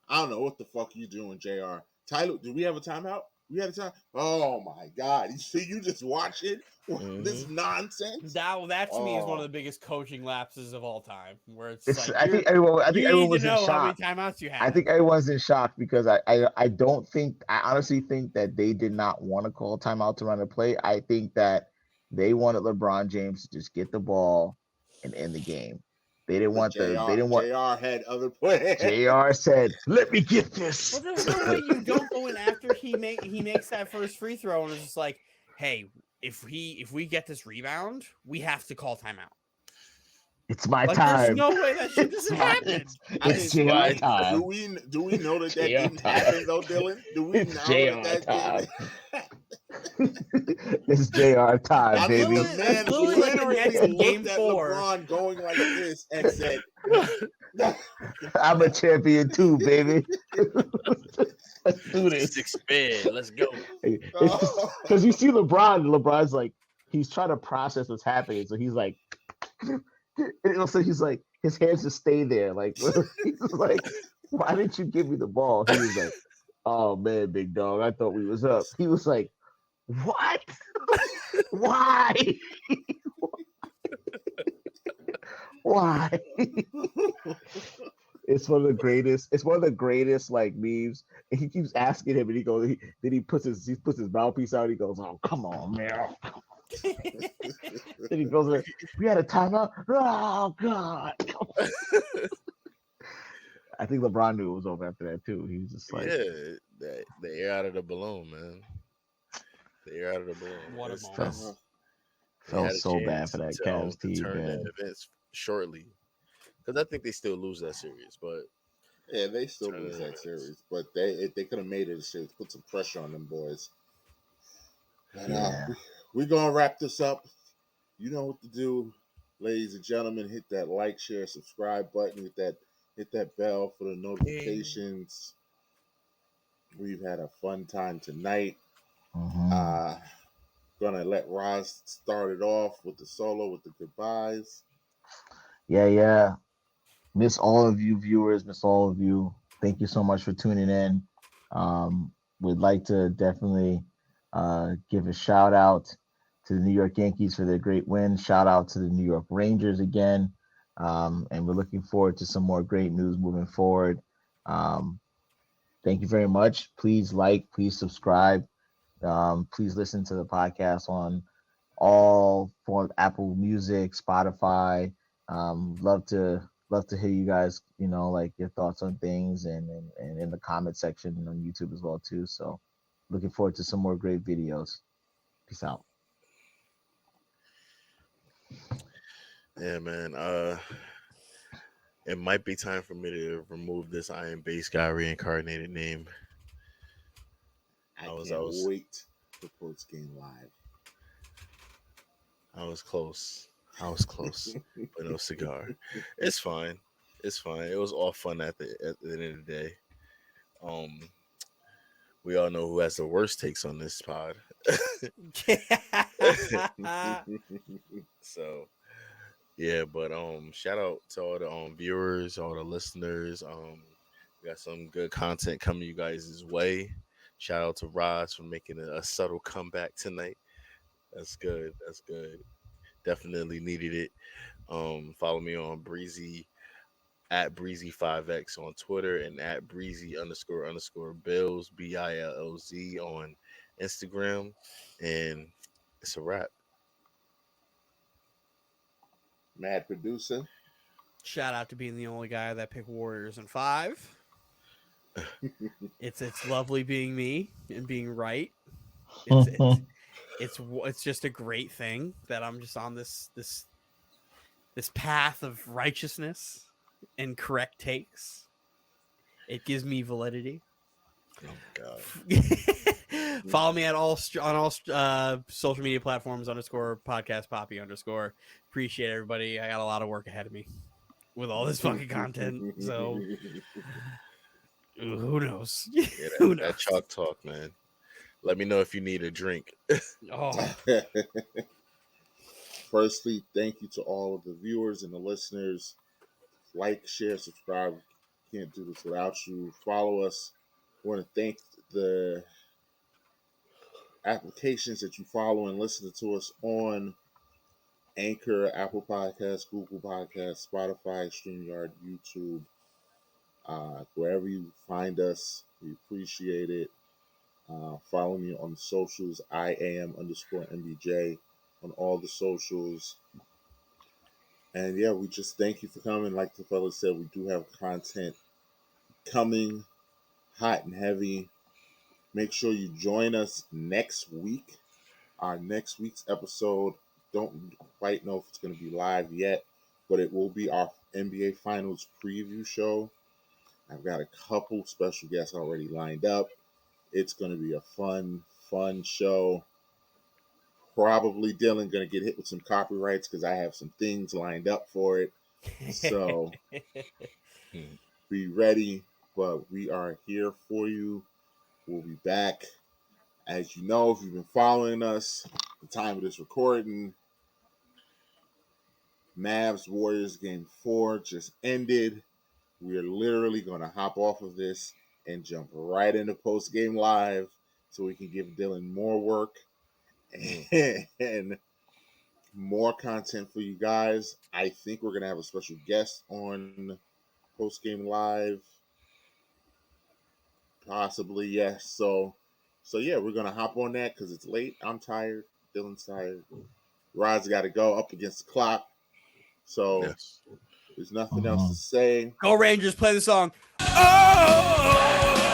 I don't know what the fuck you doing, JR. Ty Lue, do we have a timeout? We had a time. Oh my god! You just watching this nonsense. That to me is one of the biggest coaching lapses of all time. Where it's like I think everyone was in shock. How many timeouts you had. I think everyone's in shock because I honestly think that they did not want to call timeout to run a play. I think that they wanted LeBron James to just get the ball and end the game. They didn't want JR had other plans. JR said, "Let me get this." Well, there's no way you don't go in after he makes that first free throw and it's just like, hey, if we get this rebound, we have to call timeout. It's my time. There's no way that shit doesn't happen. It's JR time. Do we know that didn't happen though, Dylan? Do we know that time? It's JR time, baby. Man literally looked at LeBron going like this and said, I'm a champion too, baby. Let's do this. Six bed. Let's go. Because you see LeBron's like, he's trying to process what's happening. So he's like, and also he's like, his hands just stay there. Like, he's like, why didn't you give me the ball? He was like, oh man, big dog, I thought we was up. He was like, what? Why? Why? It's one of the greatest like memes. And he keeps asking him, and he goes, he puts his mouthpiece out. He goes, "Oh, come on, man." And he goes, "We had a timeout." Oh God. I think LeBron knew it was over after that too. He was just like, the air out of the balloon, man. The air out of the balloon. What a moment. Felt so bad for that Cavs team, man. Events shortly, because I think they still lose that series, but yeah, they still lose that series. But they could have made it a series, put some pressure on them boys. But we're gonna wrap this up. You know what to do. Ladies and gentlemen, hit that like, share, subscribe button. Hit that bell for the Yay. notifications. We've had a fun time tonight. Mhm. Uh, gonna let Roz start it off with the solo with the goodbyes. Yeah. Miss all of you viewers, miss all of you. Thank you so much for tuning in. We'd like to definitely give a shout out to the New York Yankees for their great win. Shout out to the New York Rangers again. And we're looking forward to some more great news moving forward. Um, thank you very much. Please like, please subscribe. Please listen to the podcast on all for Apple Music, Spotify. Love to hear you guys, like your thoughts on things and in the comment section on YouTube as well too. So looking forward to some more great videos. Peace out. Yeah, man. It might be time for me to remove this Iron Base guy reincarnated name. I I was, I can't was, wait for post game live. I was close. I was close, but no cigar. It's fine. It's fine. It was all fun at the end of the day. Um, we all know who has the worst takes on this pod. So yeah, but shout out to all the viewers, all the listeners. We got some good content coming you guys' way. Shout out to Roz for making a subtle comeback tonight. That's good. That's good. Definitely needed it. Follow me on Breezy at Breezy5X on Twitter and at Breezy underscore Bills BILLZ on Instagram. And it's a wrap. Mad producer. Shout out to being the only guy that picked Warriors in 5. It's lovely being me and being right. It's it's it's just a great thing that I'm just on this path of righteousness and correct takes. It gives me validity. Oh God. Follow me at all on all social media platforms underscore podcast poppy underscore. Appreciate everybody. I got a lot of work ahead of me with all this fucking content. So who knows? Yeah, Who that knows? chalk talk, man. Let me know if you need a drink. Oh, Firstly, thank you to all of the viewers and the listeners. Like, share, subscribe. Can't do this without you. Follow us. I want to thank the applications that you follow and listen to us on Anchor, Apple Podcasts, Google Podcasts, Spotify, StreamYard, YouTube, wherever you find us. We appreciate it. Follow me on the socials. I am underscore MBJ on all the socials. And yeah, we just thank you for coming. Like the fellas said, we do have content coming hot and heavy. Make sure you join us next week. Our next week's episode, don't quite know if it's going to be live yet, but it will be our NBA Finals preview show. I've got a couple special guests already lined up. It's going to be a fun show. Probably Dylan going to get hit with some copyrights because I have some things lined up for it. So be ready, but we are here for you. We'll be back. As you know, if you've been following us, the time of this recording, Mavs Warriors game 4 just ended. We're literally going to hop off of this and jump right into post game live so we can give Dylan more work and more content for you guys. I think we're going to have a special guest on post game live. Possibly, yes. So yeah, we're going to hop on that because it's late. I'm tired. Dylan's tired. Rod's got to go up against the clock. So Yes. there's nothing else to say. go Rangers! Play the song. Oh!